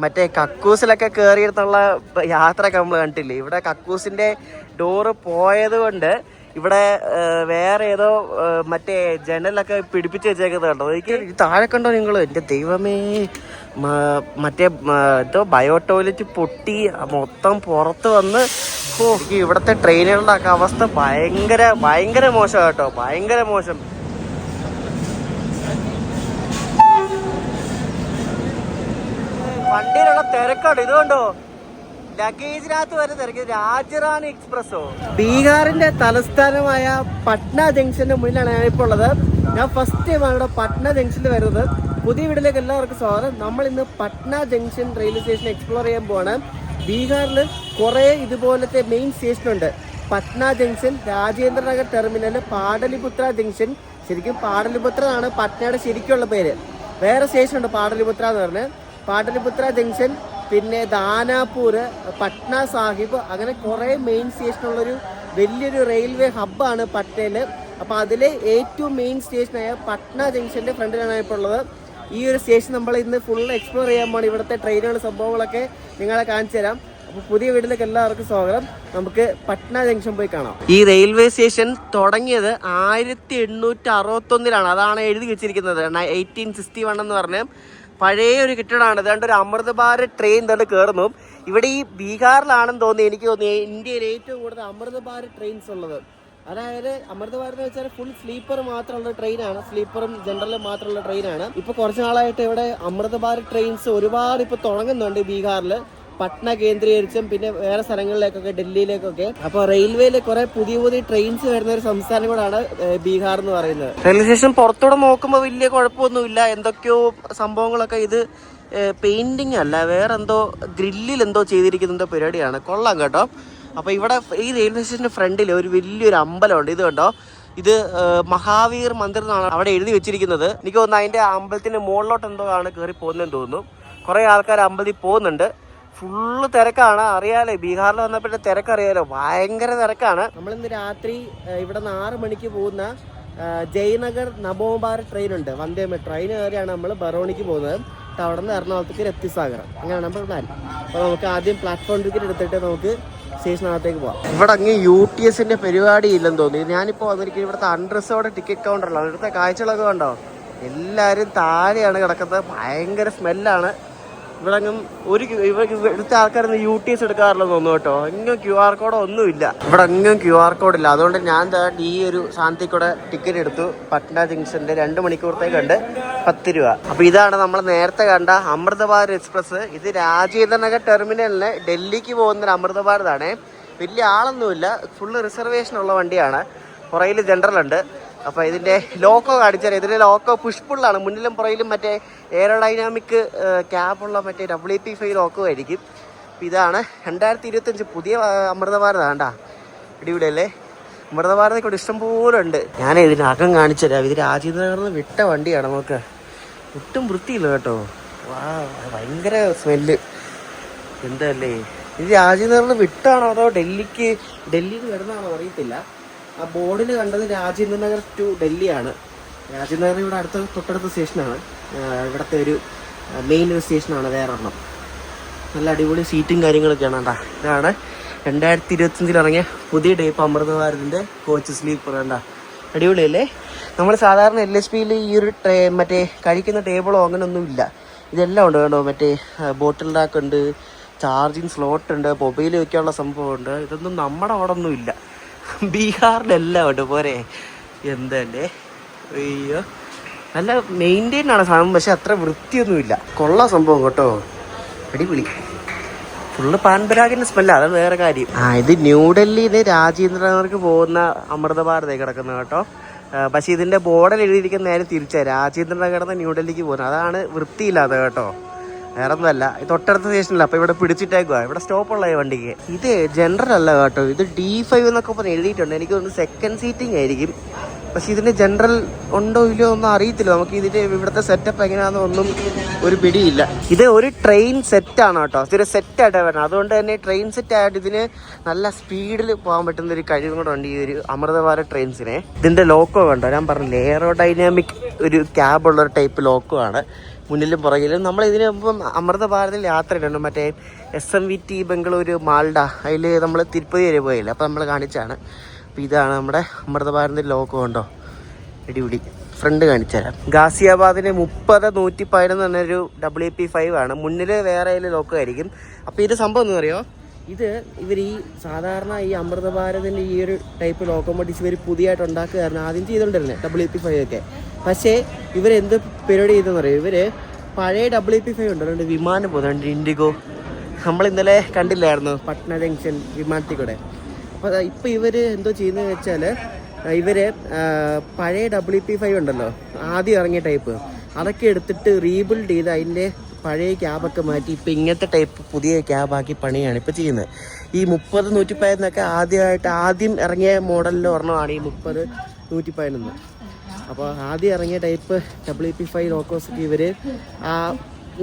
മറ്റേ കക്കൂസിലൊക്കെ കയറിയെടുത്തുള്ള യാത്രയൊക്കെ നമ്മൾ കണ്ടില്ലേ. ഇവിടെ കക്കൂസിന്റെ ഡോറ് പോയത് കൊണ്ട് ഇവിടെ വേറെ ഏതോ മറ്റേ ജനലൊക്കെ പിടിപ്പിച്ച് വെച്ചേക്കുന്നത് കണ്ടോ. എനിക്ക് താഴെ കണ്ടോ നിങ്ങൾ? എൻ്റെ ദൈവമേ, മറ്റേ എന്തോ ബയോ ടോയ്ലറ്റ് പൊട്ടി മൊത്തം പുറത്ത് വന്ന്. എനിക്ക് ഇവിടുത്തെ ട്രെയിനുകളുടെ ഒക്കെ അവസ്ഥ ഭയങ്കര മോശം കേട്ടോ, ഭയങ്കര മോശം. വണ്ടിയിലുള്ള തിരക്കാണ് ഇതുകൊണ്ടോ, ലഗേജിനകത്ത് വരെ തിരക്ക്. രാജറാണി എക്സ്പ്രസോ. ബീഹാറിന്റെ തലസ്ഥാനമായ പട്ന ജംഗ്ഷന്റെ മുന്നിലാണ് ഞാനിപ്പോൾ ഉള്ളത്. ഞാൻ ഫസ്റ്റ് ടൈമാണ് ഇവിടെ പട്ന ജംഗ്ഷനിൽ വരുന്നത്. പുതിയ വീട്ടിലേക്ക് എല്ലാവർക്കും സ്വാഗതം. നമ്മൾ ഇന്ന് Patna junction railway station explore ചെയ്യാൻ പോവാണ്. ബീഹാറിൽ കുറേ ഇതുപോലത്തെ മെയിൻ സ്റ്റേഷനുണ്ട്. Patna junction, Rajendranagar terminal, Pataliputra junction. ശരിക്കും പാടലിപുത്ര ആണ് പട്നയുടെ ശരിക്കുള്ള പേര്. വേറെ സ്റ്റേഷനുണ്ട് പാടലിപുത്ര എന്ന് പറഞ്ഞ്. പാടലിപുത്ര ജംഗ്ഷൻ, പിന്നെ ദാനാപൂർ, പട്ന സാഹിബ്, അങ്ങനെ കുറേ മെയിൻ സ്റ്റേഷനുള്ളൊരു വലിയൊരു റെയിൽവേ ഹബ്ബാണ് പട്നയിൽ. അപ്പോൾ അതിലെ ഏറ്റവും മെയിൻ സ്റ്റേഷനായ പട്ന ജംഗ്ഷൻ്റെ ഫ്രണ്ടിലാണ് ഇപ്പോൾ ഉള്ളത്. ഈ ഒരു സ്റ്റേഷൻ നമ്മൾ ഇന്ന് ഫുൾ എക്സ്പ്ലോർ ചെയ്യാൻ പോകണം. ഇവിടുത്തെ ട്രെയിനുകൾ സംഭവങ്ങളൊക്കെ നിങ്ങളെ കാണിച്ചു തരാം. അപ്പോൾ പുതിയ വീട്ടിലേക്ക് എല്ലാവർക്കും സ്വാഗതം. നമുക്ക് പട്ന ജംഗ്ഷൻ പോയി കാണാം. ഈ റെയിൽവേ സ്റ്റേഷൻ തുടങ്ങിയത് 1861 അതാണ് എഴുതി വെച്ചിരിക്കുന്നത്. 1861 എന്ന് പറഞ്ഞ് പഴയ ഒരു കെട്ടിടമാണ്. ഇതാണ്ട് ഒരു അമൃത് ഭാരത് ട്രെയിൻ തന്നെ കയറുന്നു. ഇവിടെ ഈ ബീഹാറിലാണെന്ന് തോന്നുന്നു, എനിക്ക് തോന്നി ഇന്ത്യയിൽ ഏറ്റവും കൂടുതൽ അമൃത് ഭാരത് ട്രെയിൻസ് ഉള്ളത്. അതായത് അമൃത് ഭാരത് എന്ന് വെച്ചാൽ ഫുൾ സ്ലീപ്പർ മാത്രമുള്ള ട്രെയിനാണ്, സ്ലീപ്പറും ജനറലും മാത്രമുള്ള ട്രെയിനാണ്. ഇപ്പൊ കുറച്ച് നാളായിട്ട് ഇവിടെ അമൃത് ഭാരത് ട്രെയിൻസ് ഒരുപാട് ഇപ്പൊ തുടങ്ങുന്നുണ്ട് ബീഹാറിൽ, പട്ന കേന്ദ്രീകരിച്ചും പിന്നെ വേറെ സ്ഥലങ്ങളിലേക്കൊക്കെ, ഡൽഹിയിലേക്കൊക്കെ. അപ്പോൾ റെയിൽവേയിൽ കുറെ പുതിയ ട്രെയിൻസ് വരുന്ന ഒരു സംസ്ഥാനം കൂടാണ് ബീഹാർ എന്ന് പറയുന്നത്. റെയിൽവേ സ്റ്റേഷൻ പുറത്തൂടെ നോക്കുമ്പോൾ വലിയ കുഴപ്പമൊന്നുമില്ല. എന്തൊക്കെയോ സംഭവങ്ങളൊക്കെ, ഇത് പെയിന്റിങ് അല്ല, വേറെ എന്തോ ഗ്രില്ലിൽ എന്തോ ചെയ്തിരിക്കുന്ന പരിപാടിയാണ്. കൊള്ളാം കേട്ടോ. അപ്പോൾ ഇവിടെ ഈ റെയിൽവേ സ്റ്റേഷൻ്റെ ഫ്രണ്ടിൽ ഒരു വലിയൊരു അമ്പലമുണ്ട്. ഇത് കണ്ടോ, ഇത് മഹാവീർ മന്ദിർ എന്നാണ് അവിടെ എഴുതി വെച്ചിരിക്കുന്നത്. എനിക്ക് തോന്നുന്നു അതിൻ്റെ അമ്പലത്തിൻ്റെ മുകളിലോട്ട് എന്തോ ആണ് കയറി പോകുന്നതെന്ന് തോന്നുന്നു. കുറേ ആൾക്കാർ അമ്പലത്തിൽ പോകുന്നുണ്ട്. ഫുള്ള് തിരക്കാണ്. അറിയാലോ, ബീഹാറിൽ വന്നപ്പോഴത്തെ തിരക്കറിയാലോ, ഭയങ്കര തിരക്കാണ്. നമ്മളിന്ന് രാത്രി ഇവിടെ നിന്ന് 6 മണിക്ക് പോകുന്ന ജയ്നഗർ നവോഭാരത് ട്രെയിൻ ഉണ്ട്, വന്ദേ മെട്രോ. അതിന് കയറിയാണ് നമ്മൾ ബറോണിക്ക് പോകുന്നത്. അവിടെ നിന്ന് എറണാകുളത്തേക്ക് രത്തിസാഗർ, അങ്ങനെയാണ് നമ്മൾ പ്ലാൻ. അപ്പോൾ നമുക്ക് ആദ്യം പ്ലാറ്റ്ഫോം ടിക്കറ്റ് എടുത്തിട്ട് നമുക്ക് സ്റ്റേഷനകത്തേക്ക് പോവാം. ഇവിടെ അങ്ങ് UTS പരിപാടി ഇല്ലെന്ന് തോന്നി. ഞാനിപ്പോൾ വന്നിരിക്കുന്നത് ഇവിടുത്തെ അൺറിസർവ്ഡ് ടിക്കറ്റ് കൗണ്ടറിലാണ്. ഇവിടുത്തെ കാഴ്ചകളൊക്കെ കണ്ടോ, എല്ലാവരും താഴെയാണ് കിടക്കുന്നത്. ഭയങ്കര സ്മെല്ലാണ്. ഇവിടെ അങ്ങും ഇവിടുത്തെ ആൾക്കാരൊന്നും UTS എടുക്കാറില്ലെന്ന് തോന്നുന്നു കേട്ടോ. എങ്ങും QR കോഡോ ഒന്നുമില്ല. ഇവിടെ എങ്ങും QR കോഡില്ല. അതുകൊണ്ട് ഞാൻ ഈ ഒരു സാധനത്തിൽ കൂടെ ടിക്കറ്റ് എടുത്തു. പട്ന ജംഗ്ഷന്റെ 2 മണിക്കൂറത്തേക്ക് ഉണ്ട്, 10 രൂപ. അപ്പൊ ഇതാണ് നമ്മൾ നേരത്തെ കണ്ട അമൃത് ഭാരത് എക്സ്പ്രസ്. ഇത് രാജേന്ദ്രനഗർ ടെർമിനലിന് ഡൽഹിക്ക് പോകുന്നൊരു അമൃത് ഭാരത് ആണ്. വലിയ ആളൊന്നുമില്ല, ഫുള്ള് റിസർവേഷൻ ഉള്ള വണ്ടിയാണ്. പുറയിൽ ജനറൽ ഉണ്ട്. അപ്പോൾ ഇതിൻ്റെ ലോക്കോ കാണിച്ചാൽ, ഇതിൻ്റെ ലോക്കോ പുഷ്പുള്ളാണ്. മുന്നിലും പുറയിലും മറ്റേ എയറോഡൈനാമിക് ക്യാബുള്ള മറ്റേ WP5 ലോക്കോ ആയിരിക്കും. ഇതാണ് 2025 പുതിയ അമൃത ഭാരത്. ആണ്ടാ, അടിപൊളിയല്ലേ അമൃത ഭാരത്. ഇവിടെ ഇഷ്ടംപോലെ ഉണ്ട്. ഞാൻ ഇതിനകം കാണിച്ചു തരാം. ഇത് രാജേന്ദ്രനഗറിൽ വിട്ട വണ്ടിയാണ്. നമുക്ക് ഒട്ടും വൃത്തിയില്ല കേട്ടോ. ഭയങ്കര സ്മെല്ല്. എന്തല്ലേ ഇത്, രാജേന്ദ്രനഗറിൽ വിട്ടാണോ അതോ ഡൽഹിയിൽ നിന്ന് വരുന്നതാണോ അറിയത്തില്ല. ആ ബോർഡിൽ കണ്ടത് രാജേന്ദ്രനഗർ ടു ഡൽഹിയാണ്. രാജേന്ദ്രനഗർ ഇവിടെ തൊട്ടടുത്ത സ്റ്റേഷനാണ്. ഇവിടുത്തെ ഒരു മെയിൻ ഒരു സ്റ്റേഷനാണ് വേറെ ഒരെണ്ണം. നല്ല അടിപൊളി സീറ്റും കാര്യങ്ങളൊക്കെയാണ് കേട്ടോ. ഇതാണ് 2025 ഇറങ്ങിയ പുതിയ ടൈപ്പ് അമൃത് ഭാരതിൻ്റെ കോച്ച് സ്ലീപ്പർ. കണ്ട അടിപൊളിയല്ലേ. നമ്മൾ സാധാരണ LHPയിൽ ഈ ഒരു മറ്റേ കഴിക്കുന്ന ടേബിളോ അങ്ങനെയൊന്നും ഇല്ല. ഇതെല്ലാം ഉണ്ട് കേട്ടോ. മറ്റേ ബോട്ടിൽ റാക്ക് ഉണ്ട്, ചാർജിങ് സ്ലോട്ട് ഉണ്ട്, മൊബൈൽ വയ്ക്കാനുള്ള സംഭവമുണ്ട്. ഇതൊന്നും നമ്മുടെ അവിടെ ഒന്നും ഇല്ല. ബീഹാറിലെല്ലാം ഉണ്ട് പോരെ. എന്തല്ലേ, അയ്യോ, നല്ല മെയിൻറ്റെയിൻ ആണ് സാധനം. പക്ഷെ അത്ര വൃത്തിയൊന്നുമില്ല. കൊള്ളാം സംഭവം കേട്ടോ, അടിപൊളി. ഫുള്ള് പാൻപരാഗിൻ്റെ സ്മെല്ല, അതാണ് വേറെ കാര്യം. ഇത് ന്യൂഡൽഹിയിൽ നിന്ന് രാജേന്ദ്രനഗർക്ക് പോകുന്ന അമൃത ഭാരതേ കിടക്കുന്നത് കേട്ടോ. പക്ഷെ ഇതിൻ്റെ ബോർഡിൽ എഴുതിയിരിക്കുന്ന നേരെ തിരിച്ചാണ്, രാജേന്ദ്രനഗറിൽ നിന്ന് ന്യൂഡൽഹിക്ക് പോകുന്നത്. അതാണ് വൃത്തിയില്ലാതെ കേട്ടോ, വേറെ ഒന്നുമല്ല. ഇത് തൊട്ടടുത്ത സ്റ്റേഷനില്ല. അപ്പോൾ ഇവിടെ പിടിച്ചിട്ടേക്കുക, ഇവിടെ സ്റ്റോപ്പുള്ള വണ്ടിക്ക്. ഇത് ജനറൽ അല്ല കേട്ടോ, ഇത് D5 എന്നൊക്കെ പറഞ്ഞ് എഴുതിയിട്ടുണ്ട്. എനിക്ക് തോന്നുന്നു സെക്കൻഡ് സീറ്റിംഗ് ആയിരിക്കും. പക്ഷെ ഇതിന് ജനറൽ ഉണ്ടോ ഇല്ലയോ ഒന്നും അറിയത്തില്ല. നമുക്ക് ഇതിന്റെ ഇവിടുത്തെ സെറ്റപ്പ് എങ്ങനെയാണെന്ന് ഒന്നും ഒരു പിടിയില്ല. ഇത് ഒരു ട്രെയിൻ സെറ്റാണ് കേട്ടോ, ഇതൊരു സെറ്റായിട്ടാണ് വരുന്നത്. അതുകൊണ്ട് തന്നെ ട്രെയിൻ സെറ്റായിട്ട് ഇതിന് നല്ല സ്പീഡിൽ പോകാൻ പറ്റുന്ന ഒരു കഴിവും കൂടെ ഉണ്ട് ഈ ഒരു അമൃതഭാരത് ട്രെയിൻസിനെ. ഇതിന്റെ ലോക്കോ കണ്ടോ, ഞാൻ പറഞ്ഞില്ലേ എയറോഡൈനാമിക് ഒരു ക്യാബുള്ള ഒരു ടൈപ്പ് ലോക്കോ ആണ് മുന്നിലും പുറകിലും. നമ്മൾ ഇതിന് മുമ്പ് അമൃതഭാരതിൽ യാത്ര ഇട്ടുണ്ട്, മറ്റേ SMVT ബംഗളൂരു മാൾഡ, അതിൽ നമ്മൾ തിരുപ്പതി വരെ പോയില്ല, അപ്പോൾ നമ്മൾ കാണിച്ചാണ്. അപ്പോൾ ഇതാണ് നമ്മുടെ അമൃതഭാരതിൻ്റെ ലോഗോ ഉണ്ടോ, ഇടിപിടി ഫ്രണ്ട് കാണിച്ചു തരാം. ഗാസിയാബാദിന് 30-111 എന്നൊരു WP5 ആണ്. മുന്നിൽ വേറെ ലോഗോ ആയിരിക്കും. അപ്പോൾ ഇത് സംഭവം എന്ന് പറയുമോ, ഇത് ഇവർ ഈ സാധാരണ ഈ അമൃതഭാരതിൻ്റെ ഈ ഒരു ടൈപ്പ് ലോക്കോമോട്ടീവ്സ് ഇവർ പുതിയതായിട്ട് ഉണ്ടാക്കുകയായിരുന്നു ആദ്യം ചെയ്തുകൊണ്ടിരുന്നത് WP5 ഒക്കെ. പക്ഷേ ഇവരെന്ത് പരിപാടി ചെയ്തെന്ന് പറയും, ഇവർ പഴയ WP5 ഉണ്ട്, വിമാനം പോകുന്നുണ്ട്, ഇൻഡിഗോ. നമ്മൾ ഇന്നലെ കണ്ടില്ലായിരുന്നു പട്ന ജംഗ്ഷൻ വിമാനത്തിൽ കൂടെ. അപ്പോൾ ഇപ്പോൾ ഇവർ എന്തോ ചെയ്യുന്നതെന്ന് വെച്ചാൽ ഇവർ പഴയ WP5 ഉണ്ടല്ലോ ആദ്യം ഇറങ്ങിയ ടൈപ്പ്, അതൊക്കെ എടുത്തിട്ട് റീബിൽഡ് ചെയ്ത് അതിൻ്റെ പഴയ ക്യാബൊക്കെ മാറ്റി ഇപ്പോൾ ഇങ്ങനത്തെ ടൈപ്പ് പുതിയ ക്യാബാക്കി പണിയാണ് ഇപ്പോൾ ചെയ്യുന്നത്. ഈ 30-111 ആദ്യം ഇറങ്ങിയ മോഡലിൽ ഒരെണ്ണമാണ് ഈ 30-111. അപ്പോൾ ആദ്യം ഇറങ്ങിയ ടൈപ്പ് WP5 ലോക്കോസൊക്കെ ഇവർ ആ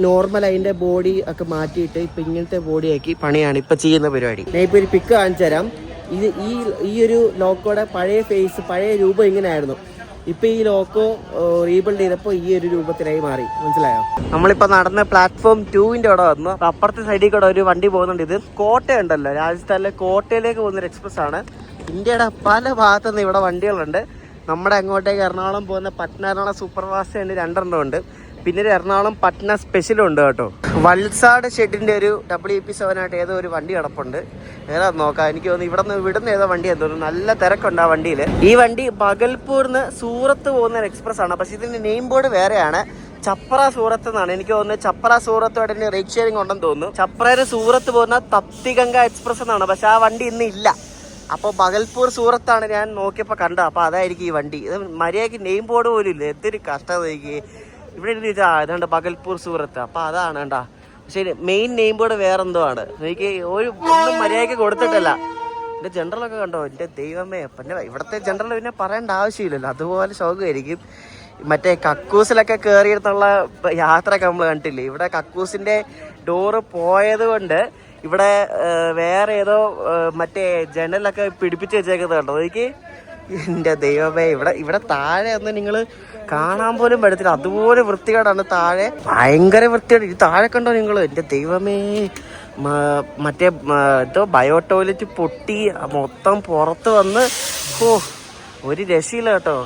നോർമൽ അതിൻ്റെ ബോഡി ഒക്കെ മാറ്റിയിട്ട് ഇപ്പം ഇങ്ങനത്തെ ബോഡിയാക്കി പണിയാണ് ഇപ്പം ചെയ്യുന്ന പരിപാടി. ഞാൻ ഇപ്പോൾ ഒരു പിക്ക് കാണിച്ചു തരാം. ഇത് ഈ ഒരു ലോക്കോയുടെ പഴയ ഫേസ്, പഴയ രൂപം ഇങ്ങനെയായിരുന്നു. ഇപ്പം ഈ ലോക്കോ റീബിൽഡ് ചെയ്തപ്പോൾ ഈ ഒരു രൂപത്തിലായി മാറി, മനസ്സിലായോ? നമ്മളിപ്പോൾ നടന്ന പ്ലാറ്റ്ഫോം 2-ന്റെ അവിടെ വന്നു. അപ്പുറത്തെ സൈഡിൽ കൂടെ ഒരു വണ്ടി പോകുന്നുണ്ട്. ഇത് കോട്ടയുണ്ടല്ലോ, രാജസ്ഥാനിലെ കോട്ടയിലേക്ക് പോകുന്നൊരു എക്സ്പ്രസ് ആണ്. ഇന്ത്യയുടെ പല ഭാഗത്തുനിന്ന് ഇവിടെ വണ്ടികളുണ്ട്. നമ്മുടെ അങ്ങോട്ടേക്ക് എറണാകുളം പോകുന്ന പട്ന എറണാകുളം സൂപ്പർ ഫാസ്റ്റ് ഉണ്ട്, 2 ഉണ്ട്. പിന്നെ ഒരു എറണാകുളം പട്ന സ്പെഷ്യലും ഉണ്ട് കേട്ടോ. വത്സാഡ് ഷെഡിൻ്റെ ഒരു WP7 ആയിട്ട് ഏതോ ഒരു വണ്ടി കിടപ്പുണ്ട്. ഏതാ നോക്കാം, എനിക്ക് തോന്നുന്നു ഇവിടുന്ന് ഏതോ വണ്ടി തോന്നുന്നു. നല്ല തിരക്കുണ്ട് ആ വണ്ടിയിൽ. ഈ വണ്ടി ബഗൽപൂരിന്ന് സൂറത്ത് പോകുന്ന ഒരു എക്സ്പ്രസ് ആണ്. പക്ഷേ ഇതിൻ്റെ നെയിം ബോർഡ് വേറെയാണ്, ചപ്ര സൂറത്ത് എന്നാണ്. എനിക്ക് തോന്നുന്നത് ചപ്ര സൂറത്തോടെ റേറ്റ് ഷെയറിംഗ് ഉണ്ടെന്ന് തോന്നുന്നു. ചപ്രയിൽ സൂറത്ത് പോകുന്ന തപ്തിഗംഗ എക്സ്പ്രസ് എന്നാണ്, പക്ഷെ ആ വണ്ടി ഇന്ന് ഇല്ല. അപ്പോൾ ബഗൽപൂർ സൂറത്താണ് ഞാൻ നോക്കിയപ്പോൾ കണ്ടത്. അപ്പോൾ അതായിരിക്കും ഈ വണ്ടി. ഇത് മര്യാദയ്ക്ക് നെയിം ബോർഡ് പോലും ഇല്ല, എന്തൊരു കഷ്ടത. ഇവിടെ ഇതാണ്ട് ബഗൽപൂർ സൂറത്ത്, അപ്പോൾ അതാണ് കേട്ടാ. പക്ഷേ മെയിൻ നെയിം ബോർഡ് വേറെന്തോ ആണ്. എനിക്ക് ഒന്നും മര്യാദയ്ക്ക് കൊടുത്തിട്ടല്ല. എൻ്റെ ജനറലൊക്കെ കണ്ടോ, എൻ്റെ ദൈവമേ. പിന്നെ ഇവിടുത്തെ ജനറൽ പിന്നെ പറയേണ്ട ആവശ്യമില്ലല്ലോ, അതുപോലെ ശോകമായിരിക്കും. മറ്റേ കക്കൂസിലൊക്കെ കയറിയിരുന്നുള്ള യാത്രയൊക്കെ നമ്മൾ കണ്ടില്ലേ. ഇവിടെ കക്കൂസിൻ്റെ ഡോറ് പോയത് കൊണ്ട് ഇവിടെ വേറെ ഏതോ മറ്റേ ജനലൊക്കെ പിടിപ്പിച്ച് വെച്ചേക്കുന്നത് കണ്ടോ. എനിക്ക് എൻ്റെ ദൈവമേ, ഇവിടെ താഴെ ഒന്നും നിങ്ങൾ കാണാൻ പോലും പറ്റത്തില്ല, അതുപോലെ വൃത്തികേടാണ് താഴെ. ഭയങ്കര വൃത്തികേട്. ഇത് താഴെ കണ്ടോ നിങ്ങൾ, എൻ്റെ ദൈവമേ. മറ്റേ എന്തോ ബയോ ടോയ്ലറ്റ് പൊട്ടി മൊത്തം പുറത്ത് വന്ന്, ഒരു രക്ഷയില്ല കേട്ടോ.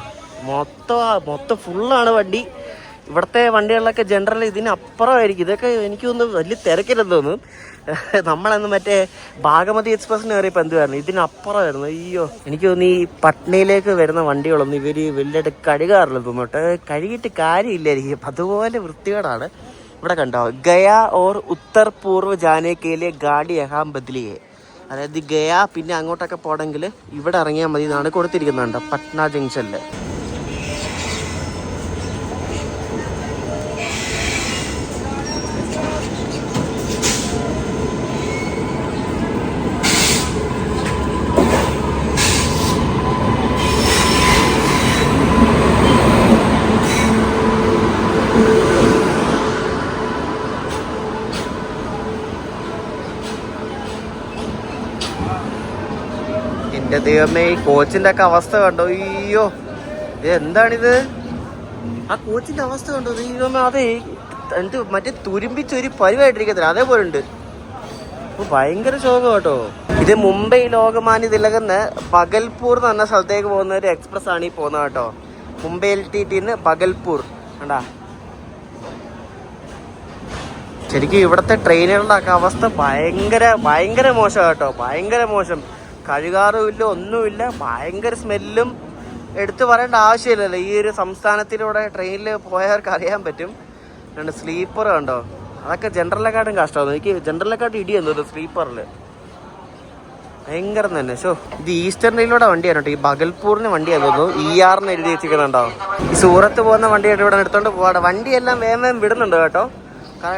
മൊത്തം ഫുള്ളാണ് വണ്ടി. ഇവിടുത്തെ വണ്ടികളിലൊക്കെ ജനറൽ ഇതിനപ്പുറമായിരിക്കും. ഇതൊക്കെ എനിക്ക് തോന്നുന്നു വലിയ തിരക്കില്ലെന്ന് തോന്നുന്നു. നമ്മളന്ന് മറ്റേ ഭാഗമതി എക്സ്പ്രസ്സിന് കയറിയപ്പോൾ എന്തുവായിരുന്നു, ഇതിനപ്പുറമായിരുന്നു. അയ്യോ, എനിക്ക് തോന്നുന്നു ഈ പട്നയിലേക്ക് വരുന്ന വണ്ടികളൊന്നും ഇവർ വലിയായിട്ട് കഴുകാറില്ല തോന്നുന്നു. കഴുകിയിട്ട് കാര്യമില്ലായിരിക്കും, അതുപോലെ വൃത്തികേടാണ്. ഇവിടെ കണ്ടോ, ഗയ ഓർ ഉത്തർ പൂർവ്വ ജാനേക്കയിലെ ഗാഡി യഹാം ബദ്ലിയെ, അതായത് ഗയ പിന്നെ അങ്ങോട്ടൊക്കെ പോകണമെങ്കിൽ ഇവിടെ ഇറങ്ങിയാൽ മതി എന്നാണ് കൊടുത്തിരിക്കുന്നുണ്ട് പട്ന ജംഗ്ഷനിൽ. എൻ്റെ ദൈവമേ, ഈ കോച്ചിൻ്റെ ഒക്കെ അവസ്ഥ കണ്ടോ. അയ്യോ, ഇത് എന്താണിത്? ആ കോച്ചിൻ്റെ അവസ്ഥ കണ്ടോ ദൈവമേ. അതെ, എന്ത് മറ്റേ തുരുമ്പിച്ചൊരു പരിവായിട്ടിരിക്കത്തില്ല, അതേപോലെ ഉണ്ട്. അപ്പോൾ ഭയങ്കര ശോകം കേട്ടോ. ഇത് മുംബൈ ലോകമാന്യ തിലകന്ന് ബഗൽപൂർ എന്ന് പറഞ്ഞ സ്ഥലത്തേക്ക് പോകുന്ന ഒരു എക്സ്പ്രസ് ആണ് ഈ പോകുന്നത് കേട്ടോ. മുംബൈ LTTന്ന് ബഗൽപൂർ കണ്ടാ. ശരിക്കും ഇവിടുത്തെ ട്രെയിനുകളുടെ ഒക്കെ അവസ്ഥ ഭയങ്കര മോശം കേട്ടോ, ഭയങ്കര മോശം. കഴുകാറുമില്ല, ഒന്നുമില്ല, ഭയങ്കര സ്മെല്ലും. എടുത്തു പറയേണ്ട ആവശ്യമില്ലല്ലോ, ഈ ഒരു സംസ്ഥാനത്തിലൂടെ ട്രെയിനിൽ പോയവർക്ക് അറിയാൻ പറ്റും. രണ്ട് സ്ലീപ്പർ കണ്ടോ, അതൊക്കെ ജനറലിനെക്കാട്ടും കഷ്ടമാണ്. എനിക്ക് ജനറലിനെക്കാട്ടും ഇടിയെന്ന് തോന്നുന്നു സ്ലീപ്പറിൽ, ഭയങ്കരം തന്നെ. ഇത് ഈസ്റ്റേൺ റെയിൽവേയുടെ വണ്ടിയാണ് കേട്ടോ. ഈ ബഗൽപൂറിന് വണ്ടിയാന്ന് തോന്നുന്നു, ER എന്ന് എഴുതി വെച്ചിരിക്കുന്നുണ്ടോ. ഈ സൂറത്ത് പോകുന്ന വണ്ടിയായിട്ട് ഇവിടെ എടുത്തോണ്ട് പോവാടെ. വണ്ടിയെല്ലാം വേഗം വിടുന്നുണ്ട് കേട്ടോ.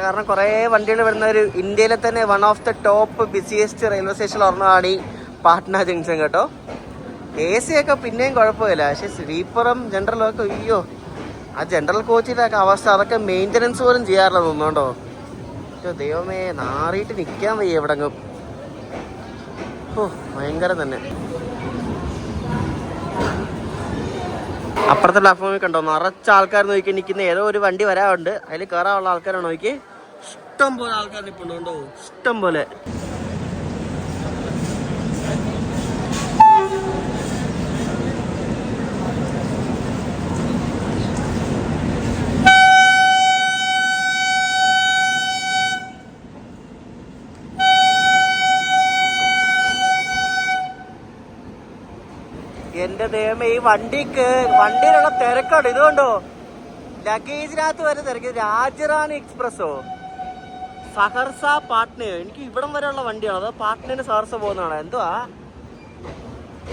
കാരണം കുറേ വണ്ടികൾ വരുന്ന ഒരു ഇന്ത്യയിലെ തന്നെ one of the top busiest railway station ഒരെണ്ണമാണ് ഈ പാട്ന ജംഗ്ഷൻ കേട്ടോ. AC ഒക്കെ പിന്നെയും കുഴപ്പമില്ല, പക്ഷെ സ്ലീപ്പറും ജനറലും ഒക്കെ അയ്യോ, ആ ജനറൽ കോച്ചിലൊക്കെ അവസ്ഥ അതൊക്കെ മെയിൻ്റനൻസ് പോലും ചെയ്യാറില്ല തോന്നുന്നുണ്ടോ. ദൈവമേ, നാറിയിട്ട് നിൽക്കാൻ വയ്യ എവിടെങ്ങും. ഓ ഭയങ്കര തന്നെ. അപ്പുറത്തെ പ്ലാറ്റ്ഫോമിൽ കണ്ടോ നിറച്ച ആൾക്കാർ നോക്കി നിൽക്കുന്ന, ഏതോ ഒരു വണ്ടി വരാറുണ്ട്, അതിൽ കയറാനുള്ള ആൾക്കാരാണ് നോക്കി. ഇഷ്ടം പോലെ ആൾക്കാർ നിൽപ്പുണ്ടോ, ഇഷ്ടം പോലെ. എന്റെ ദൈവമേ, ഈ വണ്ടിയിലുള്ള തിരക്കാണ്. ഇതുകൊണ്ടോ ലഗേജിനകത്ത് വരെ തിരക്ക്. രാജറാണി എക്സ്പ്രസ്സോ സഹർസ പാട്നയോ, എനിക്ക് ഇവിടം വരെയുള്ള വണ്ടിയാണോ അതോ പാട്നന് സഹർസ പോകുന്നതാണോ എന്തുവാ?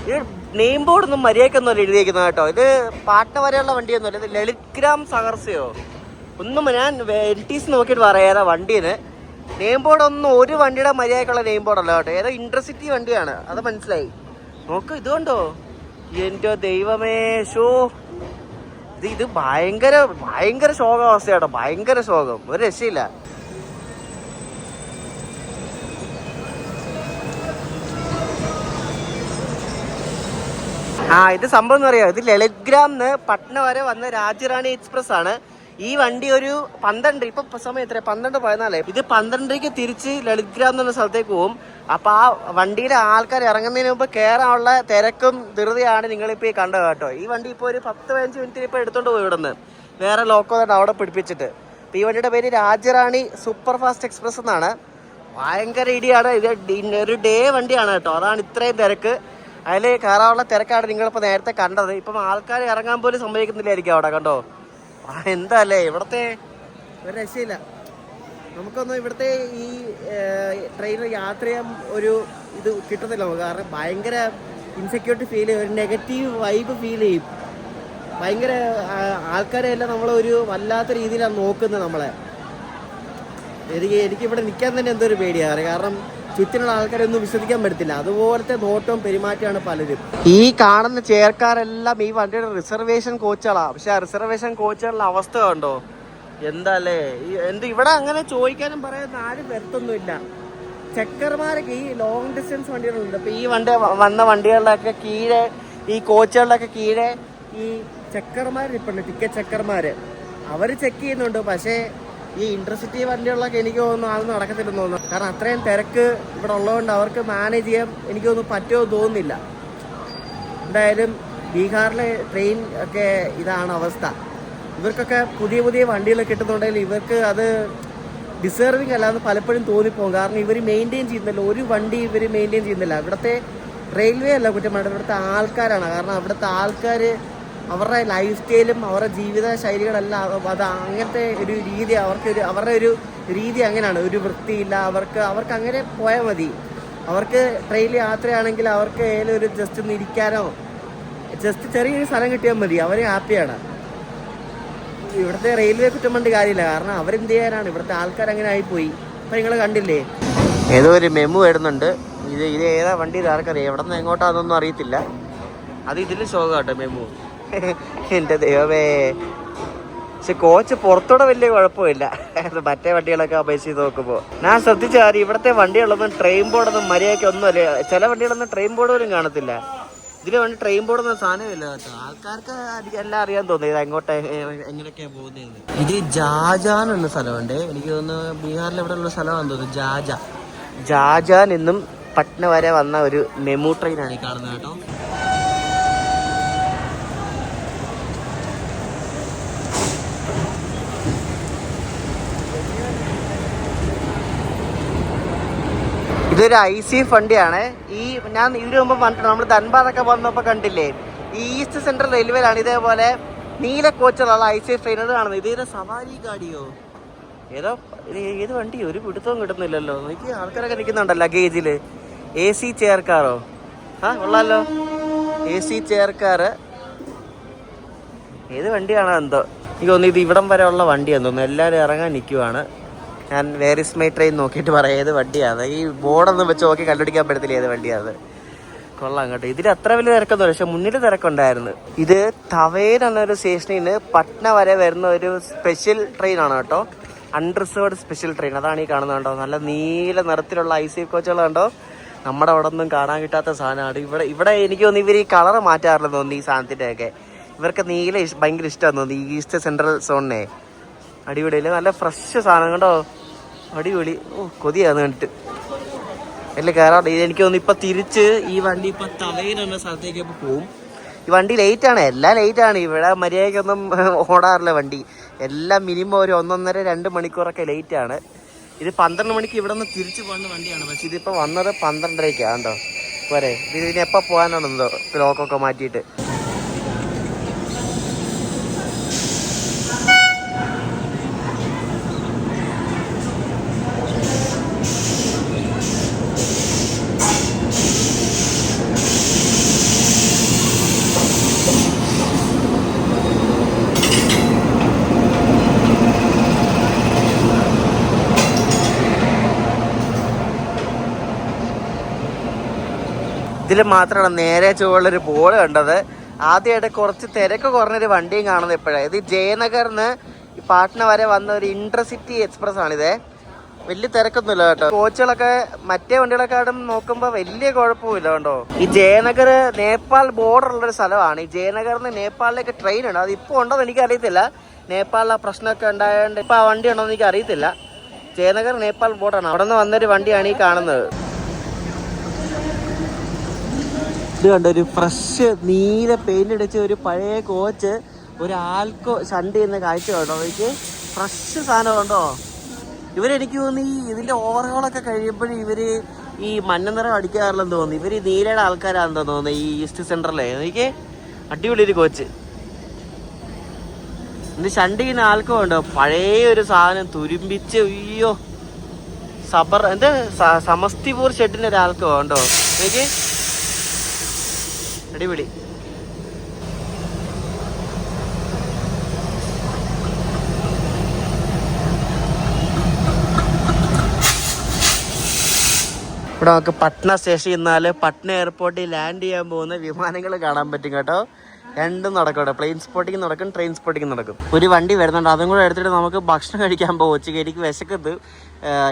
ഇത് നെയിം ബോർഡൊന്നും മര്യാദക്കൊന്നും എഴുതിയേക്കുന്നത് കേട്ടോ. ഇത് പാട്ന വരെയുള്ള വണ്ടിയൊന്നുമല്ല, ഇത് ലളിത്ഗ്രാം സഹർസയോ ഒന്നും. ഞാൻ LTC നോക്കിയിട്ട് പറയാം ഏതാ വണ്ടീന്ന്. നെയിം ബോർഡൊന്നും ഒരു വണ്ടിയുടെ മര്യാദക്കുള്ള നെയിം ബോർഡല്ല കേട്ടോ, ഏതോ ഇന്റർസിറ്റി വണ്ടിയാണ്, അത് മനസ്സിലായി. നോക്ക് ഇതുകൊണ്ടോ, എന്റെ ദൈവമേ, ഷോ ഇത് ഭയങ്കര ശോകാവസ്ഥയാട്ടോ, ഭയങ്കര ശോകം, ഒരു രക്ഷയില്ല. ഇത് സംഭവം എന്ന് പറയാം, ഇത് ലളിത്ഗ്രാമിന്ന് പട്ന വരെ വന്ന രാജറാണി എക്സ്പ്രസ് ആണ്. ഈ വണ്ടി ഒരു 12, ഇപ്പൊ സമയം എത്ര, 12:14. ഇത് 12:00 തിരിച്ച് ലളിത്ഗ്രാം എന്ന സ്ഥലത്തേക്ക് പോകും. അപ്പൊ ആ വണ്ടിയിലെ ആൾക്കാർ ഇറങ്ങുന്നതിന് മുമ്പ് കയറാനുള്ള തിരക്കും ധൃതിയാണ് നിങ്ങളിപ്പോ ഈ കണ്ടത് കേട്ടോ. ഈ വണ്ടി ഇപ്പൊ ഒരു 10-15 മിനിറ്റിൽ ഇപ്പൊ എടുത്തോണ്ട് പോയി ഇവിടുന്ന്, വേറെ ലോക്കോതായിട്ട് അവിടെ പിടിപ്പിച്ചിട്ട്. അപ്പൊ ഈ വണ്ടിയുടെ പേര് രാജറാണി സൂപ്പർ ഫാസ്റ്റ് എക്സ്പ്രസ് എന്നാണ്. ഭയങ്കര ഇടിയാണ്. ഇത് ഒരു ഡേ വണ്ടിയാണ് കേട്ടോ, അതാണ് ഇത്രയും തിരക്ക്. അതിൽ കയറാനുള്ള തിരക്കാണ് നിങ്ങളിപ്പോൾ നേരത്തെ കണ്ടത്. ഇപ്പം ആൾക്കാർ ഇറങ്ങാൻ പോലും സമ്മതിക്കുന്നില്ലായിരിക്കും അവിടെ, കണ്ടോ. എന്താ അല്ലേ ഇവിടുത്തെ ഒരു രക്ഷയില്ല. നമുക്കൊന്നും ഇവിടുത്തെ ഈ ട്രെയിനിൽ യാത്ര ചെയ്യാൻ ഒരു ഇത് കിട്ടുന്നില്ല നമുക്ക്. കാരണം ഭയങ്കര ഇൻസെക്യൂരിറ്റി ഫീൽ ചെയ്യും, ഒരു നെഗറ്റീവ് വൈബ് ഫീൽ ചെയ്യും. ഭയങ്കര ആൾക്കാരെല്ലാം നമ്മളൊരു വല്ലാത്ത രീതിയിലാണ് നോക്കുന്നത് നമ്മളെ. എനിക്കിവിടെ നിൽക്കാൻ തന്നെ എന്തോ ഒരു പേടിയാണ്, കാരണം ചുറ്റിനുള്ള ആൾക്കാരൊന്നും വിശ്വസിക്കാൻ പറ്റത്തില്ല. അതുപോലത്തെ നോട്ടവും പെരുമാറ്റമാണ് പലരും. ഈ കാണുന്ന ചെയർക്കാരെല്ലാം ഈ വണ്ടിയുടെ റിസർവേഷൻ കോച്ചുകളാണ്. പക്ഷെ ആ റിസർവേഷൻ കോച്ചുകളുടെ അവസ്ഥ കണ്ടോ, എന്താ അല്ലേ. ഇവിടെ അങ്ങനെ ചോദിക്കാനും പറയാനും ആരും വരത്തൊന്നുമില്ല. ചെക്കർമാരൊക്കെ ഈ ലോങ് ഡിസ്റ്റൻസ് വണ്ടികളുണ്ട്. ഇപ്പൊ ഈ വന്ന വണ്ടികളിലൊക്കെ കീഴെ, ഈ കോച്ചുകളിലൊക്കെ കീഴെ ഈ ചെക്കർമാർ ഇപ്പുണ്ട്, ടിക്കറ്റ് ചെക്കർമാര്. അവർ ചെക്ക് ചെയ്യുന്നുണ്ട്. പക്ഷേ ഈ ഇന്റർസിറ്റി വണ്ടികളിലൊക്കെ എനിക്ക് തോന്നുന്നു അതൊന്നും നടക്കത്തില്ലെന്ന് തോന്നുന്നു. കാരണം അത്രയും തിരക്ക് ഇവിടെ ഉള്ളതുകൊണ്ട് അവർക്ക് മാനേജ് ചെയ്യാൻ എനിക്ക് തോന്നുന്നു പറ്റുമോ തോന്നുന്നില്ല. എന്തായാലും ബീഹാറിലെ ട്രെയിൻ ഒക്കെ ഇതാണ് അവസ്ഥ. ഇവർക്കൊക്കെ പുതിയ വണ്ടികൾ കിട്ടുന്നുണ്ടെങ്കിൽ ഇവർക്ക് അത് ഡിസേർവിങ് അല്ലാന്ന് പലപ്പോഴും തോന്നിപ്പോകും. കാരണം ഇവർ മെയിൻറ്റെയിൻ ചെയ്യുന്നില്ല, ഒരു വണ്ടി ഇവർ മെയിൻറ്റെയിൻ ചെയ്യുന്നില്ല. ഇവിടുത്തെ റെയിൽവേ അല്ല കുറ്റം പറയുന്നത്, ഇവിടുത്തെ ആൾക്കാരാണ്. കാരണം അവിടുത്തെ ആൾക്കാർ അവരുടെ ലൈഫ് സ്റ്റൈലും അവരുടെ ജീവിത ശൈലികളെല്ലാം അത് അങ്ങനത്തെ ഒരു രീതി, അവരുടെ ഒരു രീതി അങ്ങനെയാണ്. ഒരു വൃത്തിയില്ല അവർക്ക് അങ്ങനെ പോയാൽ മതി. അവർക്ക് ട്രെയിനിൽ യാത്രയാണെങ്കിൽ അവർക്ക് ഏതെങ്കിലും ഒരു ജസ്റ്റ് ഒന്ന് ഇരിക്കാനോ ജസ്റ്റ് ചെറിയൊരു സ്ഥലം കിട്ടിയാൽ മതി, അവർ ഹാപ്പിയാണ്. ഇവിടുത്തെ റെയിൽവേ കുറ്റം കൊണ്ട് കാര്യമില്ല, കാരണം അവരെന്ത് ചെയ്യാനാണ്, ഇവിടുത്തെ ആൾക്കാർ അങ്ങനെ ആയിപ്പോയി. അപ്പം നിങ്ങൾ കണ്ടില്ലേ, ഏതോ ഒരു മെമു വരുന്നുണ്ട്. ഇത് ഏതാ വണ്ടി, ഇത് ആർക്കറിയാം, എവിടെ നിന്ന് എങ്ങോട്ടാണെന്നൊന്നും അറിയത്തില്ല. അത് ഇതിൽ ശോകം കേട്ടോ മെമു. എൻ്റെ ദൈവമേ, പക്ഷെ കോച്ച് പുറത്തോടെ വലിയ കുഴപ്പമില്ല മറ്റേ വണ്ടികളൊക്കെ അപേക്ഷിച്ച് നോക്കുമ്പോൾ. ഞാൻ ശ്രദ്ധിച്ച കാര്യം, ഇവിടുത്തെ വണ്ടികളൊന്നും ട്രെയിൻ ബോർഡൊന്നും മര്യാദയ്ക്ക് ഒന്നുമല്ല. ചില വണ്ടികളൊന്നും ട്രെയിൻ ബോർഡ് പോലും കാണത്തില്ല. ഇതിന് വേണ്ടി ട്രെയിൻ ബോർഡൊന്നും സാധനമില്ല കേട്ടോ. ആൾക്കാർക്ക് എല്ലാം അറിയാൻ തോന്നുന്നു ഇത് എങ്ങോട്ട് എങ്ങനെയൊക്കെയാണ് പോകുന്നത്. ഇത് ജാജാൻ എന്ന സ്ഥലമുണ്ട്, എനിക്ക് തോന്നുന്നു ബീഹാറിൽ എവിടെ ഉള്ള സ്ഥലമാണെന്ന് തോന്നുന്നു. ജാജാൻ എന്നും പട്ന വരെ വന്ന ഒരു മെമു ട്രെയിനാണ് ഈ കാണുന്നത് കേട്ടോ. ഇതൊരു IC വണ്ടിയാണ്. ഞാൻ ഇതിനു മുമ്പ് പറഞ്ഞിട്ടുണ്ട്, നമ്മൾ ധൻബാദൊക്കെ വന്നപ്പോൾ കണ്ടില്ലേ, ഈ ഈസ്റ്റ് സെൻട്രൽ റെയിൽവേയിലാണ് ഇതേപോലെ നീല കോച്ചുള്ള IC ട്രെയിൻ. അത് കാണുന്നത് ഇതേതോ സവാരി ഗാഡിയോ ഏത് വണ്ടി, ഒരു പിടുത്തവും കിട്ടുന്നില്ലല്ലോ. എനിക്ക് ആൾക്കാരൊക്കെ നിൽക്കുന്നുണ്ടല്ലോ ലഗേജിൽ. AC ചെയർ കാറോ, കൊള്ളാമല്ലോ, AC ചെയർ കാറ്. ഏത് വണ്ടിയാണോ എന്തോ, എനിക്ക് തോന്നുന്നു ഇത് ഇവിടം വരെ ഉള്ള വണ്ടിയാന്ന് തോന്നുന്നു. എല്ലാവരും ഇറങ്ങാൻ നിൽക്കുവാണ്. ഞാൻ വേർ ഇസ് മൈ ട്രെയിൻ നോക്കിയിട്ട് പറയാം ഏത് വണ്ടിയാണ്. ഈ ബോർഡൊന്നും വെച്ച് നോക്കി കണ്ടുപിടിക്കാൻ പറ്റത്തില്ല ഏത് വണ്ടിയാണ്. കൊള്ളാം കേട്ടോ. ഇതിൽ അത്ര വലിയ തിരക്കൊന്നുമില്ല, പക്ഷെ മുന്നിൽ തിരക്കുണ്ടായിരുന്നു. ഇത് തവേർ എന്നൊരു സ്റ്റേഷനിൽ നിന്ന് പട്ന വരെ വരുന്ന ഒരു സ്പെഷ്യൽ ട്രെയിൻ ആണ് കേട്ടോ. Unreserved special train. അതാണ് ഈ കാണുന്നത് കണ്ടോ. നല്ല നീല നിറത്തിലുള്ള IC കോച്ചുകൾ കണ്ടോ. നമ്മുടെ അവിടെ ഒന്നും കാണാൻ കിട്ടാത്ത സാധനമാണ്. ഇവിടെ എനിക്ക് തോന്നുന്നു ഇവർ ഈ കളർ മാറ്റാറില്ലെന്ന് തോന്നുന്നു. ഈ സാധനത്തിൻ്റെയൊക്കെ ഇവർക്ക് നീല ഭയങ്കര ഇഷ്ടമാണെന്ന് തോന്നുന്നു. ഈ ഈസ്റ്റ് സെൻട്രൽ സോണിനെ അടിപൊളിയില്ല, നല്ല ഫ്രഷ് സാധനം കണ്ടോ. അടിപൊളി. കൊതിയാന്ന് കണ്ടിട്ട് എല്ലാം കയറാറുണ്ട്. എനിക്ക് തോന്നുന്നു ഇപ്പം തിരിച്ച് ഈ വണ്ടി ഇപ്പം തവയിൽ എന്ന സ്ഥലത്തേക്ക് ഇപ്പോൾ പോവും. ഈ വണ്ടി ലേറ്റാണ്, എല്ലാം ലേറ്റാണ്. ഇവിടെ മര്യാദയ്ക്കൊന്നും ഓടാറില്ല വണ്ടി. എല്ലാം മിനിമം ഒരു 1.5-2 മണിക്കൂറൊക്കെ ലേറ്റാണ്. ഇത് 12 മണിക്ക് ഇവിടെ നിന്ന് തിരിച്ചു പോകുന്ന വണ്ടിയാണ്. പക്ഷെ ഇതിപ്പോൾ വന്നത് 12:30 കേട്ടോ. പോരെ, ഇതിന് എപ്പോൾ പോകാനാണെന്നോ ലോക്കൊക്കെ മാറ്റിയിട്ട്. ഇതിൽ മാത്രമാണ് നേരെ ചുവള്ളൊരു ബോർഡ് കണ്ടത്. ആദ്യമായിട്ട് കുറച്ച് തിരക്ക് കുറഞ്ഞൊരു വണ്ടിയും കാണുന്നത് ഇപ്പോഴാണ്. ഇത് ജയനഗറിന് പാട്ന വരെ വന്ന ഒരു ഇന്റർസിറ്റി എക്സ്പ്രസ് ആണിത്. വലിയ തിരക്കൊന്നുമില്ല കേട്ടോ. കോച്ചുകളൊക്കെ മറ്റേ വണ്ടികളെക്കാളും നോക്കുമ്പോൾ വലിയ കുഴപ്പമില്ല കേട്ടോ. ഈ ജയനഗർ നേപ്പാൾ ബോർഡർ ഉള്ളൊരു സ്ഥലമാണ്. ഈ ജയനഗറിന് നേപ്പാളിലേക്ക് ട്രെയിൻ ഉണ്ട്. അത് ഇപ്പോൾ ഉണ്ടോ എന്ന് എനിക്ക് അറിയത്തില്ല. നേപ്പാളിലെ പ്രശ്നമൊക്കെ ഉണ്ടായതുകൊണ്ട് ഇപ്പോൾ ആ വണ്ടി ഉണ്ടോ എന്ന് എനിക്ക് അറിയത്തില്ല. ജയനഗർ നേപ്പാൾ ബോർഡറാണ്. അവിടെ നിന്ന് വന്നൊരു വണ്ടിയാണ് ഈ കാണുന്നത്. ഇത് കണ്ടോ, ഒരു ഫ്രഷ് നീല പെയിന്റ് അടിച്ച ഒരു പഴയ കോച്ച് ഒരു ആൽക്കോ ഷണ്ട് ചെയ്യുന്ന കാഴ്ച കേട്ടോ. എനിക്ക് ഫ്രഷ് സാധനം കണ്ടോ. ഇവരെനിക്ക് തോന്നി ഇതിന്റെ ഓവറുകളൊക്കെ കഴിയുമ്പോഴും ഇവര് ഈ മഞ്ഞ നിറം അടിക്കാറില്ലെന്ന് തോന്നി. ഇവര് നീലയുടെ ആൾക്കാരാണെന്ന് തോന്നുന്നു ഈ ഈസ്റ്റ് സെന്ററിലെ. എനിക്ക് അടിപൊളി ഒരു കോച്ച്. ഇത് ഷണ്ട് ചെയ്യുന്ന ആൽക്കോ ഉണ്ടോ, പഴയ ഒരു സാധനം തുരുമ്പിച്ച്. അയ്യോ, സമസ്തിപൂർ ഷെഡിന്റെ ഒരു ആൽക്കോ ഉണ്ടോ. എനിക്ക് അടിപൊളി. ഇവിടെ നമുക്ക് പട്ന സ്റ്റേഷനിൽ നിന്നാൽ പട്ന എയർപോർട്ടിൽ ലാൻഡ് ചെയ്യാൻ പോകുന്ന വിമാനങ്ങൾ കാണാൻ പറ്റും കേട്ടോ. രണ്ടും നടക്കും കേട്ടോ. പ്ലെയിൻ സ്പോട്ടിങ് നടക്കും, ട്രെയിൻ സ്പോട്ടിങ് നടക്കും. ഒരു വണ്ടി വരുന്നുണ്ട്, അതും കൂടെ എടുത്തിട്ട് നമുക്ക് ഭക്ഷണം കഴിക്കാൻ പോകും. ഉച്ചയ്ക്ക് എനിക്ക് വിശക്കുന്നത്.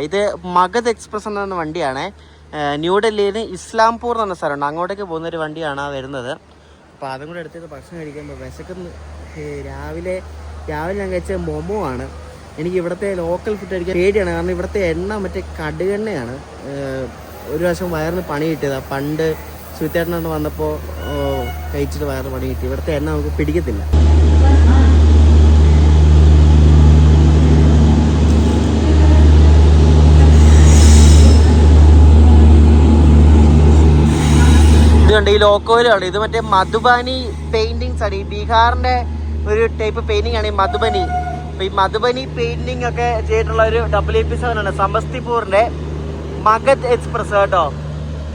ഇത് മഗധ് എക്സ്പ്രസ് എന്ന വണ്ടിയാണ്. ന്യൂഡൽഹിയിൽ നിന്ന് ഇസ്ലാംപൂർ എന്ന് പറഞ്ഞ സ്ഥലമുണ്ട്, അങ്ങോട്ടേക്ക് പോകുന്നൊരു വണ്ടിയാണ് ആ വരുന്നത്. അപ്പോൾ അതും കൂടെ എടുത്തിട്ട് ഭക്ഷണം കഴിക്കുമ്പോൾ വിശക്കുന്നു. രാവിലെ ഞാൻ കഴിച്ച മൊമോ ആണ്. എനിക്ക് ഇവിടുത്തെ ലോക്കൽ ഫുഡ് കഴിക്കാൻ പേടിയാണ്, കാരണം ഇവിടുത്തെ എണ്ണ മറ്റേ കടുകെണ്ണയാണ്. ഒരു പ്രാവശ്യം വയറിന് പണി കിട്ടിയതാണ്. പണ്ട് സുത്തേട്ടനോട് വന്നപ്പോൾ കഴിച്ചിട്ട് വയറിന് പണി കിട്ടി. ഇവിടുത്തെ എണ്ണ നമുക്ക് പിടിക്കത്തില്ല. ഇതുണ്ട് ഈ ലോക്കോയിലാണ്. ഇത് മറ്റേ മധുബാനി പെയിന്റിങ്സ് ആണ്. ഈ ബീഹാറിന്റെ ഒരു ടൈപ്പ് പെയിന്റിംഗ് ആണ് ഈ മധുബനി. അപ്പൊ ഈ മധുബനി പെയിന്റിംഗ് ഒക്കെ ചെയ്തിട്ടുള്ള ഒരു WP7 ആണ്. സമസ്തിപൂറിന്റെ മഗധ് എക്സ്പ്രസ് കേട്ടോ.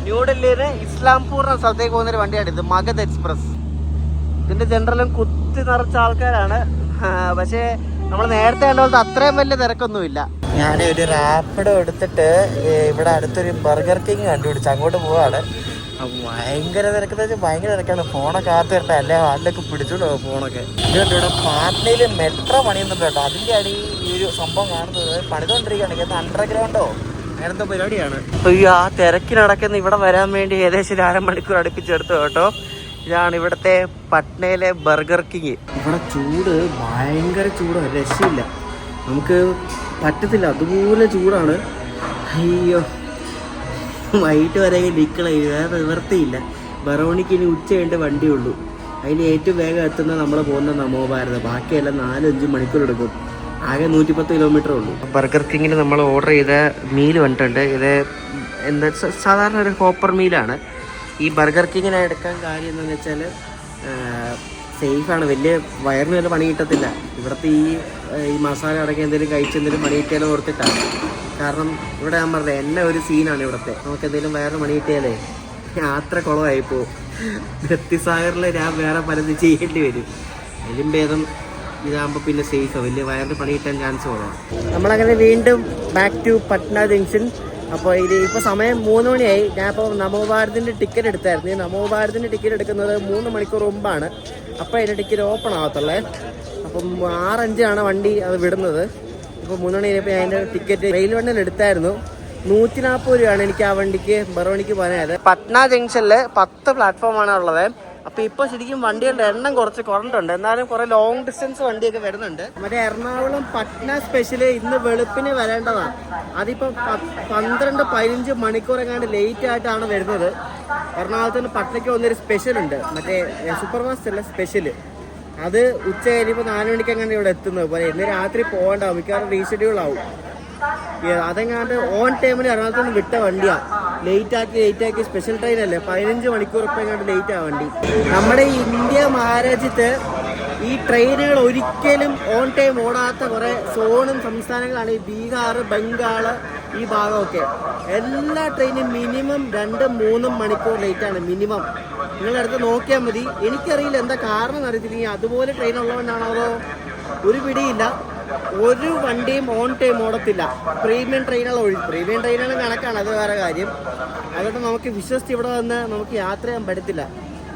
ന്യൂഡൽഹിയിൽ ഇസ്ലാംപൂർ എന്ന സ്ഥലത്തേക്ക് പോകുന്നൊരു വണ്ടിയാണ് ഇത്, മഗധ് എക്സ്പ്രസ്. ഇതിന്റെ ജനറലും കുത്തി നിറച്ച ആൾക്കാരാണ്. പക്ഷേ നമ്മൾ നേരത്തെ കണ്ടപോലത്തെ അത്രയും വലിയ തിരക്കൊന്നുമില്ല. ഞാൻ ഒരു റാപ്പിഡോ എടുത്തിട്ട് ഇവിടെ അടുത്തൊരു ബർഗർ കിങ് കണ്ടുപിടിച്ച് അങ്ങോട്ട് പോവാണ്. ഭയങ്കര തിരക്കെന്ന് വെച്ചാൽ ഭയങ്കര തിരക്കാണ്. ഫോണൊക്കെ ആർത്ത് തരട്ടെ, അല്ലെ ആളിലൊക്കെ പിടിച്ചോണ്ട് പോകും ഫോണൊക്കെ. ഇതുകൊണ്ട് ഇവിടെ പാട്നയിൽ മെട്രോ പണിയുന്നുണ്ട് കേട്ടോ. അതിൻ്റെ ആണ് ഈ ഒരു സംഭവം കാണുന്നത്. പണിതുകൊണ്ടിരിക്കുകയാണ്. ഇത് അണ്ടർഗ്രൗണ്ടോ അങ്ങനത്തെ പരിപാടിയാണ്. അപ്പോൾ ഈ ആ തിരക്കിനടക്കുന്ന ഇവിടെ വരാൻ വേണ്ടി ഏകദേശം 1.5 മണിക്കൂർ അടുപ്പിച്ചെടുത്തു കേട്ടോ. ഇതാണ് ഇവിടുത്തെ പട്നയിലെ ബർഗർ കിങ്. ഇവിടെ ചൂട് ഭയങ്കര ചൂടാണ്, രക്ഷയില്ല. നമുക്ക് പറ്റത്തില്ല, അതുപോലെ ചൂടാണ്. അയ്യോ, വൈകിട്ട് വരെ നിൽക്കണേ, വേറെ നിവർത്തിയില്ല. ബറോണിക്ക് ഇനി ഉച്ച കഴിഞ്ഞ വണ്ടിയുള്ളൂ. അതിന് ഏറ്റവും വേഗം എത്തുന്നത് നമ്മൾ പോകുന്ന നമോ ഭാരത്. ബാക്കിയെല്ലാം 4-5 മണിക്കൂർ എടുക്കും. ആകെ 110 കിലോമീറ്റർ ഉള്ളൂ. ബർഗർ കിങ്ങിന് നമ്മൾ ഓർഡർ ചെയ്ത മീൽ വന്നിട്ടുണ്ട്. ഇത് എന്താ സാധാരണ ഒരു ഹോപ്പർ മീലാണ്. ഈ ബർഗർ കിങ്ങിനെ എടുക്കാൻ കാര്യം എന്താണെന്ന് വെച്ചാൽ സേഫാണ്. വലിയ വയറിന് വല്ല പണി കിട്ടത്തില്ല. ഇവിടുത്തെ ഈ മസാല അടക്കി എന്തെങ്കിലും കഴിച്ചെന്തെങ്കിലും പണി കിട്ടിയാലും ഓർത്തിട്ടാണ്. കാരണം ഇവിടെ ഞാൻ പറഞ്ഞത് എന്നെ ഒരു സീനാണ് ഇവിടുത്തെ. നമുക്ക് എന്തെങ്കിലും വയറിന് പണി കിട്ടിയാലേ യാത്ര കുളമായിപ്പോൾ. ഗത്തിസാഗറിൽ ഞാൻ വേറെ പലതും ചെയ്യേണ്ടി വരും. അതിലും ഭേദം ഇതാകുമ്പോൾ പിന്നെ സേഫാണ്. വലിയ വയറിന് പണി കിട്ടാൻ ചാൻസ് കുറവാണ്. നമ്മളങ്ങനെ വീണ്ടും ബാക്ക് ടു പട്ന ജംഗ്ഷൻ. അപ്പോൾ ഇപ്പോൾ സമയം 3 മണിയായി. ഞാനിപ്പോൾ നമോഭാരതിൻ്റെ ടിക്കറ്റ് എടുത്തായിരുന്നു. ഈ നമോഭാരതിൻ്റെ ടിക്കറ്റ് എടുക്കുന്നത് 3 മണിക്കൂർ മുമ്പാണ്. അപ്പോൾ അതിൻ്റെ ടിക്കറ്റ് ഓപ്പൺ ആകത്തുള്ളേ. അപ്പം 6:05 വണ്ടി അത് വിടുന്നത്. ഇപ്പോൾ 3 മണി കഴിഞ്ഞപ്പോൾ ഞാൻ അതിൻ്റെ ടിക്കറ്റ് റെയിൽ വണ്ടിയിൽ എടുത്തായിരുന്നു. 140 രൂപയാണ് എനിക്ക് ആ വണ്ടിക്ക് ബറോണിക്ക് പോകാനായത്. പട്ന ജംഗ്ഷനിൽ 10 പ്ലാറ്റ്ഫോമാണ് ഉള്ളത്. അപ്പോൾ ഇപ്പോൾ ശരിക്കും വണ്ടികളുടെ എണ്ണം കുറച്ച് കുറഞ്ഞിട്ടുണ്ട്. എന്നാലും കുറേ ലോങ് ഡിസ്റ്റൻസ് വണ്ടിയൊക്കെ വരുന്നുണ്ട്. മറ്റേ എറണാകുളം പട്ന സ്പെഷ്യൽ ഇന്ന് വെളുപ്പിന് വരേണ്ടതാണ്. അതിപ്പോൾ 12-15 മണിക്കൂർ എങ്ങാണ്ട് ലേറ്റ് ആയിട്ടാണ് വരുന്നത്. എറണാകുളത്തിന് പട്നയ്ക്ക് വന്നൊരു സ്പെഷ്യലുണ്ട്, മറ്റേ സൂപ്പർ ഫാസ്റ്റ് അല്ല സ്പെഷ്യൽ. അത് ഉച്ച കഴിഞ്ഞപ്പോൾ 4 മണിക്ക് എങ്ങനെ ഇവിടെ എത്തുന്നത് പോലെ. ഇന്ന് രാത്രി പോകണ്ടാവും, മിക്കവാറും റീഷെഡ്യൂൾ ആവും. അതെങ്ങാണ്ട് ഓൺ ടൈമിൽ എറണാകുളത്ത് നിന്ന് വിട്ട വണ്ടിയാണ്. ലേറ്റ് ആക്കി സ്പെഷ്യൽ ട്രെയിൻ അല്ലേ, 15 മണിക്കൂർ ഇപ്പം എങ്ങാണ്ട് ലേറ്റ് ആ വണ്ടി. നമ്മുടെ ഇന്ത്യ മഹാരാജ്യത്ത് ഈ ട്രെയിനുകൾ ഒരിക്കലും ഓൺ ടൈം ഓടാത്ത കുറേ സോണും സംസ്ഥാനങ്ങളാണ് ഈ ബീഹാർ, ബംഗാൾ, ഈ ഭാഗമൊക്കെ. എല്ലാ ട്രെയിനും മിനിമം 2-3 മണിക്കൂർ ലേറ്റാണ് മിനിമം. നിങ്ങളടുത്ത് നോക്കിയാൽ മതി. എനിക്കറിയില്ല എന്താ കാരണം അറിയത്തില്ല. അതുപോലെ ട്രെയിൻ ഉള്ളതുകൊണ്ടാണോ അതോ ഒരു പിടിയില്ല. ഒരു വണ്ടിയും ഓൺ ടൈം ഓടത്തില്ല. പ്രീമിയം ട്രെയിനുകൾ കണക്കാണ്, അത് വേറെ കാര്യം. അതുകൊണ്ട് നമുക്ക് വിശ്വസിച്ച് ഇവിടെ വന്ന് നമുക്ക് യാത്ര ചെയ്യാൻ പറ്റത്തില്ല.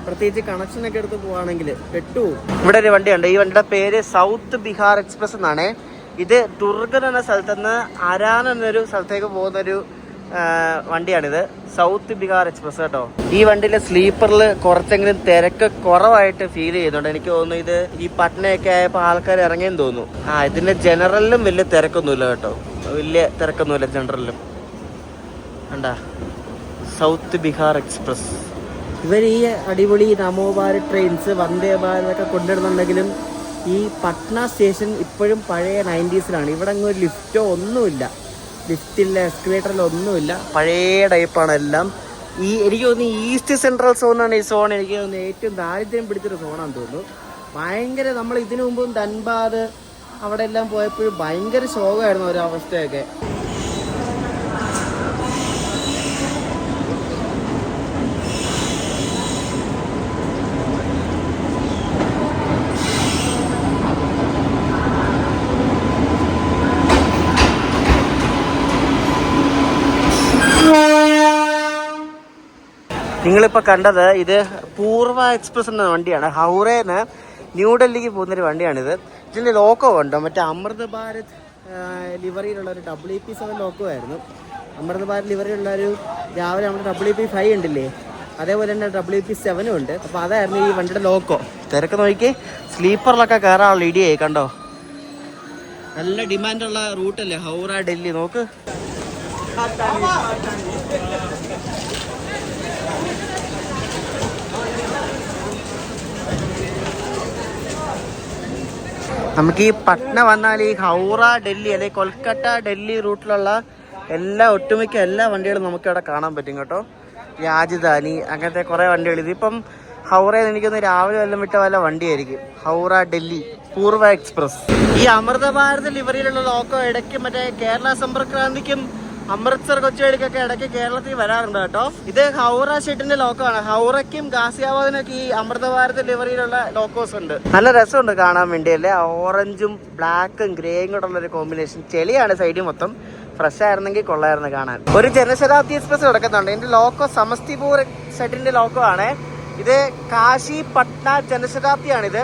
പ്രത്യേകിച്ച് കണക്ഷനൊക്കെ എടുത്ത് പോവാണെങ്കിൽ പെട്ടുപോകും. ഇവിടെ ഒരു വണ്ടിയുണ്ട്. ഈ വണ്ടിയുടെ പേര് സൗത്ത് ബിഹാർ എക്സ്പ്രസ് എന്നാണ്. ഇത് ദുർഗൻ എന്ന സ്ഥലത്ത് നിന്ന് അരാൻ എന്നൊരു സ്ഥലത്തേക്ക് പോകുന്നൊരു വണ്ടിയാണിത്. സൗത്ത് ബിഹാർ എക്സ്പ്രസ് കേട്ടോ. ഈ വണ്ടിയിലെ സ്ലീപ്പറിൽ കുറച്ചെങ്കിലും തിരക്ക് കുറവായിട്ട് ഫീൽ ചെയ്യുന്നുണ്ട്. എനിക്ക് തോന്നുന്നു ഇത് ഈ പട്നയൊക്കെ ആയപ്പോൾ ആൾക്കാർ ഇറങ്ങിയെന്ന് തോന്നുന്നു. ഇതിന്റെ ജനറലിലും വലിയ തിരക്കൊന്നുമില്ല കേട്ടോ, വലിയ തിരക്കൊന്നുമില്ല ജനറലിലും. കണ്ടാ സൗത്ത് ബിഹാർ എക്സ്പ്രസ്. ഇവർ ഈ അടിപൊളി നമോ ഭാരത് ട്രെയിൻസ്, വന്ദേ ഭാരതൊക്കെ കൊണ്ടുവരുന്നുണ്ടെങ്കിലും ഈ പട്ന സ്റ്റേഷൻ ഇപ്പോഴും പഴയ 90s ഇവിടെ അങ്ങ് ഒരു ലിഫ്റ്റോ ഒന്നുമില്ല. ലിഫ്റ്റില്ല, എസ്കലേറ്ററിലോ ഒന്നുമില്ല. പഴയ ടൈപ്പാണ് എല്ലാം. എനിക്ക് തോന്നുന്നു ഈസ്റ്റ് സെൻട്രൽ സോണാണ് ഈ സോൺ. എനിക്ക് തോന്നുന്നു ഏറ്റവും ദാരിദ്ര്യം പിടിച്ചൊരു സോണാണെന്ന് തോന്നുന്നു. ഭയങ്കര, നമ്മൾ ഇതിനു മുമ്പും ധൻബാദ് അവിടെ എല്ലാം പോയപ്പോഴും ഭയങ്കര ശോകമായിരുന്നു ഒരു അവസ്ഥയൊക്കെ. നിങ്ങളിപ്പോൾ കണ്ടത് ഇത് പൂർവ എക്സ്പ്രസ് എന്ന വണ്ടിയാണ്. ഹൗറേന്ന് ന്യൂഡൽഹിക്ക് പോകുന്നൊരു വണ്ടിയാണിത്. ഇതിൻ്റെ ലോക്കോ ഉണ്ടോ, മറ്റേ അമൃത് ഭാരത് ലിവറിയിലുള്ള ഒരു WP7 ലോക്കോ ആയിരുന്നു. അമൃത് ഭാരത് ലിവറിയുള്ള ഒരു രാവിലെ നമ്മുടെ WP5 ഉണ്ടില്ലേ, അതേപോലെ തന്നെ WP7 ഉണ്ട്. അപ്പോൾ അതായിരുന്നു ഈ വണ്ടിയുടെ ലോക്കോ. തിരക്ക് നോക്കി സ്ലീപ്പറിലൊക്കെ കയറാനുള്ള ഇടിയായി കണ്ടോ. നല്ല ഡിമാൻഡുള്ള റൂട്ടല്ലേ ഹൗറ ഡൽഹി. നോക്ക്, നമുക്ക് ഈ പട്ന വന്നാൽ ഈ ഹൗറ ഡൽഹി അല്ലെങ്കിൽ കൊൽക്കത്ത ഡൽഹി റൂട്ടിലുള്ള ഒട്ടുമിക്ക എല്ലാ വണ്ടികളും നമുക്ക് ഇവിടെ കാണാൻ പറ്റും കേട്ടോ. രാജധാനി അങ്ങനത്തെ കുറേ വണ്ടികൾ. ഇതിപ്പം ഹൗറയിൽ എനിക്കൊന്ന് രാവിലെ വല്ലതും വിട്ട വല്ല വണ്ടിയായിരിക്കും. ഹൗറ ഡൽഹി പൂർവ എക്സ്പ്രസ്. ഈ അമൃത ഭാരത് ലിവറിയിലുള്ള ലോക്കോ ഇടയ്ക്ക് മറ്റേ കേരള സമ്പർക്ക് ക്രാന്തിക്കും അമൃത്സർ കൊച്ചുവേളിക്കൊക്കെ ഇടയ്ക്ക് കേരളത്തിൽ വരാറുണ്ട് കേട്ടോ. ഇത് ഹൗറ ഷെഡിന്റെ ലോക്കോ ആണ്. ഹൗറയ്ക്കും ഗാസിയാബാദിനൊക്കെ ഈ അമൃത ഭാരത് ലിവറിയിലുള്ള ലോക്കോസ് ഉണ്ട്. നല്ല രസമുണ്ട് കാണാൻ വേണ്ടിയല്ലേ. ഓറഞ്ചും ബ്ലാക്കും ഗ്രേയും കൂടെ ഉള്ളൊരു കോമ്പിനേഷൻ. ചെളിയാണ് സൈഡിൽ മൊത്തം. ഫ്രഷ് ആയിരുന്നെങ്കിൽ കൊള്ളായിരുന്നു കാണാൻ. ഒരു ജനശതാബ്ദി എക്സ്പ്രസ് കിടക്കുന്നുണ്ട്. ഇതിന്റെ ലോക്കോ സമസ്തിപൂർ ഷെഡിന്റെ ലോക്കോ ആണ്. ഇത് കാശി പട്ന ജനശതാബ്ദിയാണിത്.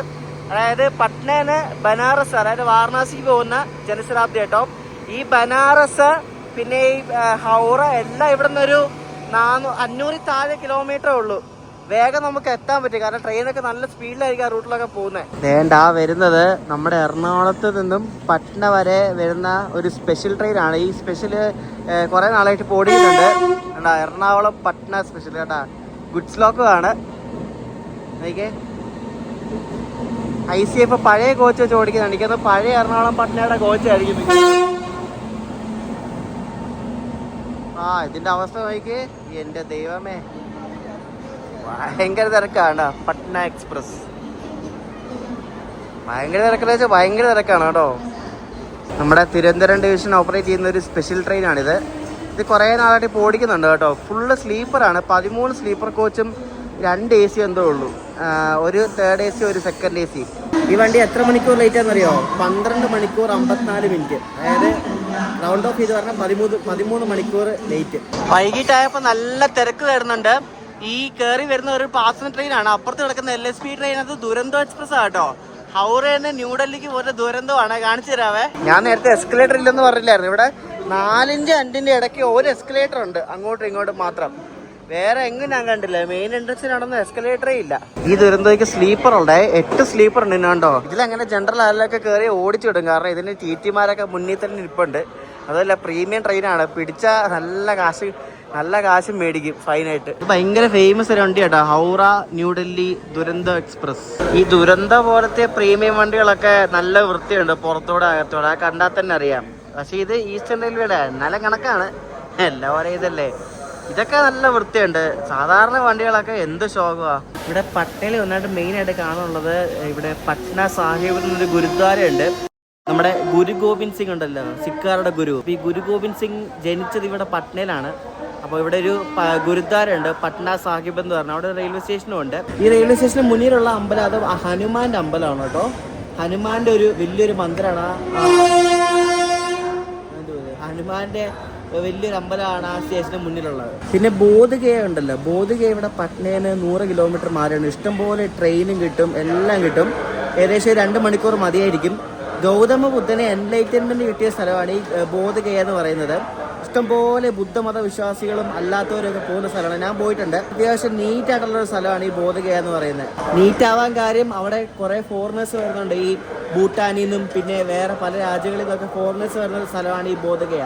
അതായത് പട്നന്ന് ബനാറസ്, അതായത് വാരണാസിക്ക് പോകുന്ന ജനശതാബ്ദി കേട്ടോ. ഈ ബനാറസ് പിന്നെ ഈ ഹൗറ എല്ലാം ഇവിടെ നിന്നൊരു 500 താഴെ കിലോമീറ്ററേ ഉള്ളൂ. വേഗം നമുക്ക് എത്താൻ പറ്റും, കാരണം ട്രെയിനൊക്കെ നല്ല സ്പീഡിലായിരിക്കും ആ റൂട്ടിലൊക്കെ പോകുന്നത്. വേണ്ട വരുന്നത് നമ്മുടെ എറണാകുളത്ത് നിന്നും പട്ന വരെ വരുന്ന ഒരു സ്പെഷ്യൽ ട്രെയിനാണ്. ഈ സ്പെഷ്യൽ കുറേ നാളായിട്ട് ഓടിയിട്ടുണ്ട്. കേട്ടാ എറണാകുളം പട്ന സ്പെഷ്യൽ കേട്ടാ. ഗുഡ്സ് ലോക്കോ ആണ്. ICF പഴയ കോച്ച് വെച്ച് ഓടിക്കുന്നുണ്ട്. എനിക്കത് പഴയ എറണാകുളം പട്നയുടെ കോച്ചായിരിക്കും. ഇതിന്റെ അവസ്ഥ നോക്കി, എന്റെ ദൈവമേ, ഭയങ്കര തിരക്കാണ്. പട്ന എക്സ്പ്രസ് ഭയങ്കര തിരക്കെന്ന് വെച്ചാൽ ഭയങ്കര തിരക്കാണ് കേട്ടോ. നമ്മുടെ തിരുവനന്തപുരം ഡിവിഷൻ ഓപ്പറേറ്റ് ചെയ്യുന്ന ഒരു സ്പെഷ്യൽ ട്രെയിനാണിത്. ഇത് കുറേ നാളായിട്ട് ഇപ്പോൾ ഓടിക്കുന്നുണ്ട് കേട്ടോ. ഫുള്ള് സ്ലീപ്പറാണ്. 13 സ്ലീപ്പർ കോച്ചും 2 AC എന്തോ ഉള്ളൂ. ഒരു തേർഡ് AC ഒരു സെക്കൻഡ് AC. ഈ വണ്ടി എത്ര മണിക്കൂർ ലേറ്റ് ആണെന്നറിയോ? 12 മണിക്കൂർ 54 മിനിറ്റ്. അതായത് റൗണ്ട് ഓഫ് ചെയ്ത് പറഞ്ഞാൽ 13 മണിക്കൂർ ലേറ്റ്. വൈകിട്ടായപ്പോൾ നല്ല തിരക്ക് വരുന്നുണ്ട്. ഈ കയറി വരുന്ന ഒരു പാസഞ്ചർ ട്രെയിനാണ്. അപ്പുറത്ത് കിടക്കുന്ന LSP ട്രെയിൻ അത് ദുരന്തോ എക്സ്പ്രസ് ആട്ടോ. ഹൗറേന്ന് ന്യൂഡൽഹിക്ക് പോലെ ദുരന്തമാണ്. കാണിച്ചു തരാവേ. ഞാൻ നേരത്തെ എസ്കലേറ്റർ ഇല്ലെന്ന് പറഞ്ഞില്ലായിരുന്നു. ഇവിടെ 4-ന്റെ 5-ന്റെ ഇടയ്ക്ക് ഒരു എസ്കലേറ്റർ ഉണ്ട്, അങ്ങോട്ടും ഇങ്ങോട്ടും മാത്രം. വേറെ എങ്ങും ഞാൻ കണ്ടില്ല. മെയിൻ എൻട്രൻസിനാണെന്ന് എസ്കലേറ്ററേ ഇല്ല. ഈ ദുരന്തയ്ക്ക് സ്ലീപ്പർ ഉണ്ടേ, 8 സ്ലീപ്പർ ഉണ്ട് കണ്ടോ. ഇതിലങ്ങനെ ജനറൽ ആളിലൊക്കെ കയറി ഓടിച്ചിടും. കാരണം ഇതിന് TT-മാരൊക്കെ മുന്നിൽ തന്നെ ഇരിപ്പുണ്ട്. അതല്ല, പ്രീമിയം ട്രെയിനാണ്. പിടിച്ച നല്ല കാശ് മേടിക്കും ഫൈനായിട്ട്. ഭയങ്കര ഫേമസ് ഒരു വണ്ടി കേട്ടോ, ഹൗറ ന്യൂഡൽഹി ദുരന്തോ എക്സ്പ്രസ്. ഈ ദുരന്ത പോലത്തെ പ്രീമിയം വണ്ടികളൊക്കെ നല്ല വൃത്തിയുണ്ട്, പുറത്തോടെ അകത്തോടെ. കണ്ടാൽ തന്നെ അറിയാം. പക്ഷെ ഇത് ഈസ്റ്റേൺ റെയിൽവേയുടെ നല്ല കണക്കാണ്. എല്ലാം ഒരേ ഇതല്ലേ. ഇതൊക്കെ നല്ല വൃത്തിയുണ്ട്. സാധാരണ വണ്ടികളൊക്കെ എന്ത് ശോകമാണ്. ഇവിടെ പട്നയിൽ വന്നിട്ട് മെയിനായിട്ട് കാണാനുള്ളത് ഇവിടെ പട്ന സാഹിബ് എന്നൊരു ഗുരുദ്വാരയുണ്ട്. നമ്മുടെ ഗുരു ഗോവിന്ദ് സിംഗ് ഉണ്ടല്ലോ, സിഖുകാരുടെ ഗുരു. ഈ ഗുരു ഗോവിന്ദ് സിംഗ് ജനിച്ചത് ഇവിടെ പട്നയിലാണ്. അപ്പോൾ ഇവിടെ ഒരു ഗുരുദ്വാരയുണ്ട്, പട്ന സാഹിബ് എന്ന് പറഞ്ഞാൽ. അവിടെ റെയിൽവേ സ്റ്റേഷനും ഉണ്ട്. ഈ റെയിൽവേ സ്റ്റേഷന് മുന്നിലുള്ള അമ്പലം അത് ഹനുമാന്റെ അമ്പലമാണ് കേട്ടോ. ഹനുമാന്റെ ഒരു വലിയൊരു മന്ദിരമാണ്. ഹനുമാന്റെ വലിയൊരു അമ്പലമാണ് ആ സ്റ്റേഷന് മുന്നിലുള്ളത്. പിന്നെ ബോധഗയ ഉണ്ടല്ലോ, ബോധഗയ ഇവിടെ പട്നയിൽ 100 കിലോമീറ്റർ മാറിയാണ്. ഇഷ്ടംപോലെ ട്രെയിനും കിട്ടും, എല്ലാം കിട്ടും. ഏകദേശം 2 മണിക്കൂർ മതിയായിരിക്കും. ഗൗതമ ബുദ്ധനെ എൻലൈറ്റൻമെന്റ് കിട്ടിയ സ്ഥലമാണ് ഈ ബോധഗയ എന്ന് പറയുന്നത്. ഇഷ്ടംപോലെ ബുദ്ധമത വിശ്വാസികളും അല്ലാത്തവരൊക്കെ പോകുന്ന സ്ഥലമാണ്. ഞാൻ പോയിട്ടുണ്ട്. അത്യാവശ്യം നീറ്റായിട്ടുള്ള ഒരു സ്ഥലമാണ് ഈ ബോധഗയ എന്ന് പറയുന്നത്. നീറ്റ് ആവാൻ കാര്യം അവിടെ കുറെ ഫോറിനേഴ്സ് വരുന്നുണ്ട്. ഈ ഭൂട്ടാനിൽ നിന്നും പിന്നെ വേറെ പല രാജ്യങ്ങളിൽ നിന്നൊക്കെ ഫോറിനേഴ്സ് വരുന്ന ഒരു സ്ഥലമാണ് ഈ ബോധഗയ.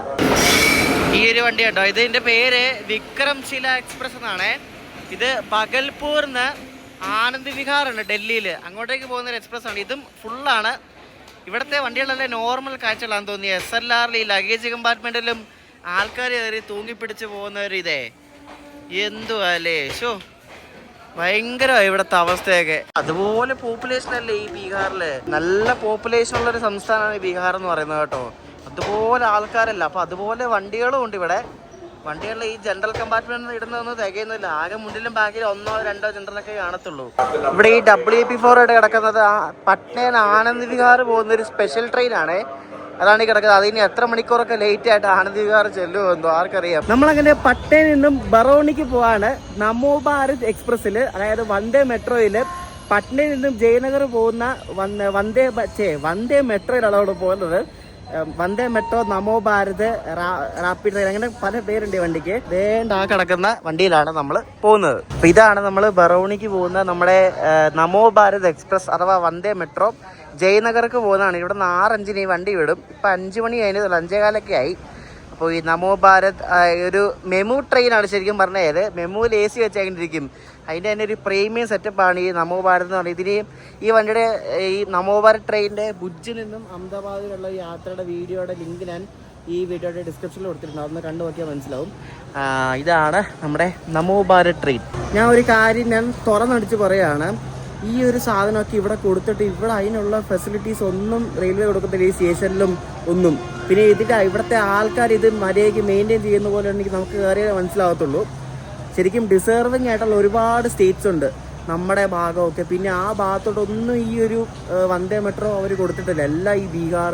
ഈ ഒരു വണ്ടി കേട്ടോ, ഇതിന്റെ പേര് വിക്രംശില എക്സ്പ്രസ് എന്നാണ്. ഇത് ഭഗൽപൂർന്ന് ആനന്ദ് വിഹാർ ഉണ്ട് ഡൽഹിയിൽ, അങ്ങോട്ടേക്ക് പോകുന്ന ഒരു എക്സ്പ്രസ് ആണ്. ഇതും ഫുള്ളാണ്. ഇവിടുത്തെ വണ്ടികളെല്ലാം നോർമൽ കാഴ്ചകളാണെന്ന് തോന്നി. SLR ഈ ലഗേജ് കമ്പാർട്ട്മെന്റിലും ആൾക്കാർ കയറി തൂങ്ങിപ്പിടിച്ച് പോകുന്ന ഒരു ഇതേ എന്തുവല്ലേ. ഷോ ഭയങ്കരമായി ഇവിടുത്തെ അവസ്ഥയൊക്കെ. അതുപോലെ പോപ്പുലേഷൻ അല്ലേ ഈ ബീഹാറില്. നല്ല പോപ്പുലേഷൻ ഉള്ളൊരു സംസ്ഥാനമാണ് ഈ ബീഹാർ എന്ന് പറയുന്നത് കേട്ടോ. അതുപോലെ ആൾക്കാരല്ല. അപ്പോൾ അതുപോലെ വണ്ടികളും ഉണ്ട് ഇവിടെ. വണ്ടികളിൽ ഈ ജനറൽ കമ്പാർട്ട്മെന്റ് ഇടുന്നതൊന്നും തികയുന്നില്ല. ആകെ മുന്നിലും ബാക്കിൽ 1-2 ജനറലൊക്കെ കാണത്തുള്ളൂ. ഇവിടെ ഈ WP4 ആയിട്ട് കിടക്കുന്നത് പട്നയിൽ ആനന്ദ് വിഹാർ പോകുന്നൊരു സ്പെഷ്യൽ ട്രെയിനാണ്. അതാണ് ഈ കിടക്കുന്നത്. അതിന് എത്ര മണിക്കൂറൊക്കെ ലേറ്റ് ആയിട്ട് ആനന്ദ് വിഹാർ ചെല്ലുമെന്നോ ആർക്കറിയാം. നമ്മളങ്ങനെ പട്നയിൽ നിന്നും ബറോണിക്ക് പോവാണ് നമോ ഭാരത് എക്സ്പ്രസ്സിൽ. അതായത് വന്ദേ മെട്രോയിൽ പട്നയിൽ നിന്നും ജയനഗർ പോകുന്ന വന്ദേ മെട്രോയിലാണ് അവിടെ പോകുന്നത്. വന്ദേ മെട്രോ, നമോ ഭാരത്, റാപ്പിഡ് ട്രെയിൻ, അങ്ങനെ പല പേരുണ്ട് ഈ വണ്ടിക്ക്. വേണ്ട ആ കിടക്കുന്ന വണ്ടിയിലാണ് നമ്മൾ പോകുന്നത്. അപ്പൊ ഇതാണ് നമ്മൾ ബറൗണിക്ക് പോകുന്ന നമ്മുടെ നമോ ഭാരത് എക്സ്പ്രസ് അഥവാ വന്ദേ മെട്രോ. ജയനഗർക്ക് പോകുന്നതാണ്. ഇവിടെ നിന്ന് 6:05 ഈ വണ്ടി വിടും. ഇപ്പം 5 മണി കഴിഞ്ഞത് 5:15 ആയി. അപ്പോൾ ഈ നമോ ഭാരത് ഒരു മെമു ട്രെയിനാണ് ശരിക്കും പറഞ്ഞത്. മെമുവിൽ AC വെച്ചേണ്ടിരിക്കും. അതിൻ്റെ തന്നെ ഒരു പ്രീമിയം സെറ്റപ്പാണ് ഈ നമോ ഭാരത് എന്ന് പറയുന്നത്. ഇതിന് ഈ വണ്ടിയുടെ ഈ നമോ ഭാരത് ട്രെയിനിൻ്റെ ഭുജിൽ നിന്നും അഹമ്മദാബാദിലുള്ള യാത്രയുടെ വീഡിയോയുടെ ലിങ്ക് ഞാൻ ഈ വീഡിയോയുടെ ഡിസ്ക്രിപ്ഷനിൽ കൊടുത്തിട്ടുണ്ട്. അതൊന്ന് കണ്ടു നോക്കിയാൽ മനസ്സിലാവും. ഇതാണ് നമ്മുടെ നമോ ഭാരത് ട്രെയിൻ. ഞാൻ ഒരു കാര്യം ഞാൻ തുറന്നടിച്ച് പറയുകയാണ്. ഈ ഒരു സാധനമൊക്കെ ഇവിടെ കൊടുത്തിട്ട് ഇവിടെ അതിനുള്ള ഫെസിലിറ്റീസ് ഒന്നും റെയിൽവേ കൊടുക്കത്തില്ല ഈ സ്റ്റേഷനിലും ഒന്നും. പിന്നെ ഇവിടുത്തെ ആൾക്കാർ ഇത് മര്യാദയ്ക്ക് മെയിൻറ്റെയിൻ ചെയ്യുന്ന പോലെ ഉണ്ടെങ്കിൽ നമുക്ക് കയറിയേ മനസ്സിലാകത്തുള്ളൂ. ശരിക്കും ഡിസേർവിങ് ആയിട്ടുള്ള ഒരുപാട് സ്റ്റേറ്റ്സ് ഉണ്ട് നമ്മുടെ ഭാഗമൊക്കെ. പിന്നെ ആ ഭാഗത്തോട്ടൊന്നും ഈ ഒരു വന്ദേ മെട്രോ അവർ കൊടുത്തിട്ടില്ല. എല്ലാം ഈ ബീഹാർ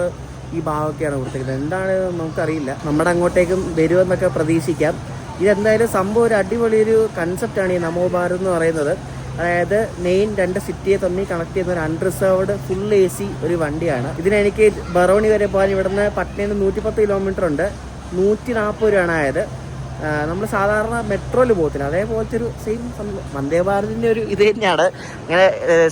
ഈ ഭാഗമൊക്കെയാണ് കൊടുത്തിരിക്കുന്നത്. എന്താണ് നമുക്കറിയില്ല. നമ്മുടെ അങ്ങോട്ടേക്കും വരുമെന്നൊക്കെ പ്രതീക്ഷിക്കാം. ഇതെന്തായാലും സംഭവം ഒരു അടിപൊളിയൊരു കൺസെപ്റ്റാണ് ഈ നമോ ഭാരത് എന്ന് പറയുന്നത്. അതായത് മെയിൻ 2 സിറ്റിയെ തമ്മിൽ കണക്ട് ചെയ്യുന്ന ഒരു അൺറിസർവ്ഡ് ഫുൾ AC ഒരു വണ്ടിയാണ്. ഇതിനെനിക്ക് ബറോണി വരെ പോകാൻ ഇവിടുന്ന് പട്നയിൽ 110 കിലോമീറ്റർ ഉണ്ട്. 140 രൂപയാണ് ആയത്. നമ്മൾ സാധാരണ മെട്രോയിൽ പോകത്തില്ല, അതേപോലത്തെ ഒരു സെയിം വന്ദേ ഭാരതിൻ്റെ ഒരു ഇത് തന്നെയാണ്. അങ്ങനെ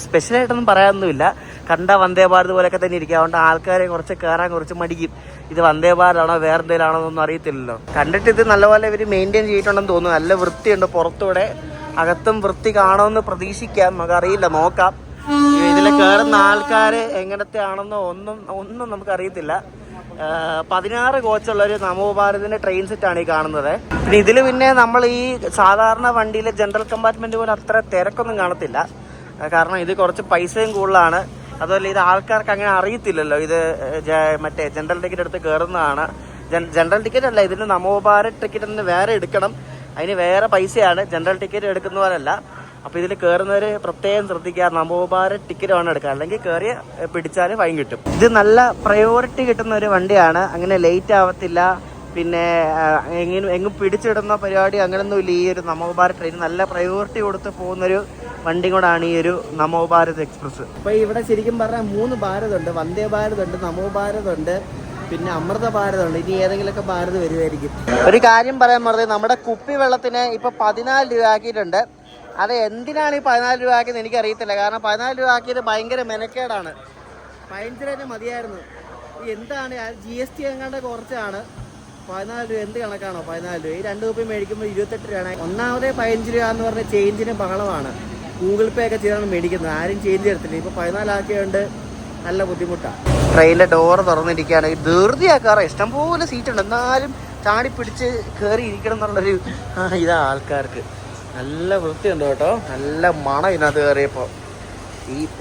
സ്പെഷ്യലായിട്ടൊന്നും പറയാനൊന്നുമില്ല. കണ്ട വന്ദേ ഭാരത് പോലെയൊക്കെ തന്നെ ഇരിക്കുക. അതുകൊണ്ട് ആൾക്കാരെ കുറച്ച് കയറാൻ കുറച്ച് മടിക്കും. ഇത് വന്ദേ ഭാരതാണോ വേറെ എന്തെങ്കിലാണോ എന്നൊന്നും അറിയത്തില്ലല്ലോ. കണ്ടിട്ട് ഇത് നല്ലപോലെ ഇവർ മെയിൻറ്റെയിൻ ചെയ്തിട്ടുണ്ടെന്ന് തോന്നുന്നു. നല്ല വൃത്തിയുണ്ട്. പുറത്തൂടെ അകത്തും വൃത്തി കാണുമെന്ന് പ്രതീക്ഷിക്കാം. നമുക്കറിയില്ല, നോക്കാം. ഇതിൽ കയറുന്ന ആൾക്കാർ എങ്ങനത്തെ ആണെന്നോ ഒന്നും നമുക്കറിയത്തില്ല. 16 കോച്ചുള്ളൊരു നമോ ഭാരതിന്റെ ട്രെയിൻ സെറ്റാണ് ഈ കാണുന്നത്. പിന്നെ ഇതിൽ പിന്നെ നമ്മൾ ഈ സാധാരണ വണ്ടിയിലെ ജനറൽ കമ്പാർട്ട്മെന്റ് പോലെ അത്ര തിരക്കൊന്നും കാണത്തില്ല. കാരണം ഇത് കുറച്ച് പൈസയും കൂടുതലാണ്. അതുപോലെ ഇത് ആൾക്കാർക്ക് അങ്ങനെ അറിയത്തില്ലല്ലോ. ഇത് മറ്റേ ജനറൽ ടിക്കറ്റ് എടുത്ത് കയറുന്നതാണ്. ജനറൽ ടിക്കറ്റ് അല്ല, ഇതിന് നമോ ഭാരത് ടിക്കറ്റ് വേറെ എടുക്കണം. അതിന് വേറെ പൈസയാണ്. ജനറൽ ടിക്കറ്റ് എടുക്കുന്ന പോലല്ല. അപ്പോൾ ഇതിൽ കയറുന്നവർ പ്രത്യേകം ശ്രദ്ധിക്കുക, നമോഭാരത് ടിക്കറ്റ് വേണം എടുക്കുക, അല്ലെങ്കിൽ കയറി പിടിച്ചാൽ ഫൈൻ കിട്ടും. ഇത് നല്ല പ്രയോറിറ്റി കിട്ടുന്ന ഒരു വണ്ടിയാണ്, അങ്ങനെ ലേറ്റ് ആവത്തില്ല, പിന്നെ എങ്ങും പിടിച്ചിടുന്ന പരിപാടി അങ്ങനെയൊന്നുമില്ല. ഈ ഒരു നമോഭാരത് ട്രെയിൻ നല്ല പ്രയോറിറ്റി കൊടുത്ത് പോകുന്നൊരു വണ്ടി കൂടാണ് ഈ ഒരു നമോഭാരത് എക്സ്പ്രസ്. അപ്പോൾ ഇവിടെ ശരിക്കും പറഞ്ഞാൽ 3 ഭാരത് ഉണ്ട്, വന്ദേ ഭാരത് ഉണ്ട്, നമോഭാരത് ഉണ്ട്, പിന്നെ അമൃത ഭാരത് ഉണ്ട്. ഇനി ഏതെങ്കിലുമൊക്കെ ഭാരത് വരുമായിരിക്കും. ഒരു കാര്യം പറയാൻ പറഞ്ഞത്, നമ്മുടെ കുപ്പി വെള്ളത്തിന് ഇപ്പോൾ 14 രൂപ ആക്കിയിട്ടുണ്ട്. അത് എന്തിനാണ് ഈ 14 രൂപ ആക്കിയെന്ന് എനിക്കറിയത്തില്ല. കാരണം 14 രൂപ ആക്കിയത് ഭയങ്കര മെനക്കേടാണ്. 15 രൂപ തന്നെ മതിയായിരുന്നു. എന്താണ് GST എങ്ങാണ്ട് കുറച്ചാണ് 14 രൂപ. എന്ത് കണക്കാണോ 14 രൂപ? ഈ 2 കുപ്പി മേടിക്കുമ്പോൾ 28 രൂപയാണ്. ഒന്നാമതേ 15 രൂപ എന്ന് പറഞ്ഞ ചേഞ്ചിന് ബഹളമാണ്. ഗൂഗിൾ പേ ഒക്കെ ചെയ്താണ് മേടിക്കുന്നത്, ആരും ചേഞ്ച് എടുത്തില്ല. ഇപ്പോൾ 14 ആക്കിയതുകൊണ്ട് നല്ല ബുദ്ധിമുട്ടാണ്. ട്രെയിനിൻ്റെ ഡോറ് തുറന്നിരിക്കുകയാണ്. ധൃതിയാക്കാറ്, ഇഷ്ടംപോലെ സീറ്റുണ്ട്, എന്നാലും ചാടി പിടിച്ച് കയറി ഇരിക്കണം എന്നുള്ളൊരു ഇതാ ആൾക്കാർക്ക്. നല്ല വൃത്തിയുണ്ട് കേട്ടോ, നല്ല മണം ഇതിനകത്ത് കയറിയപ്പോൾ.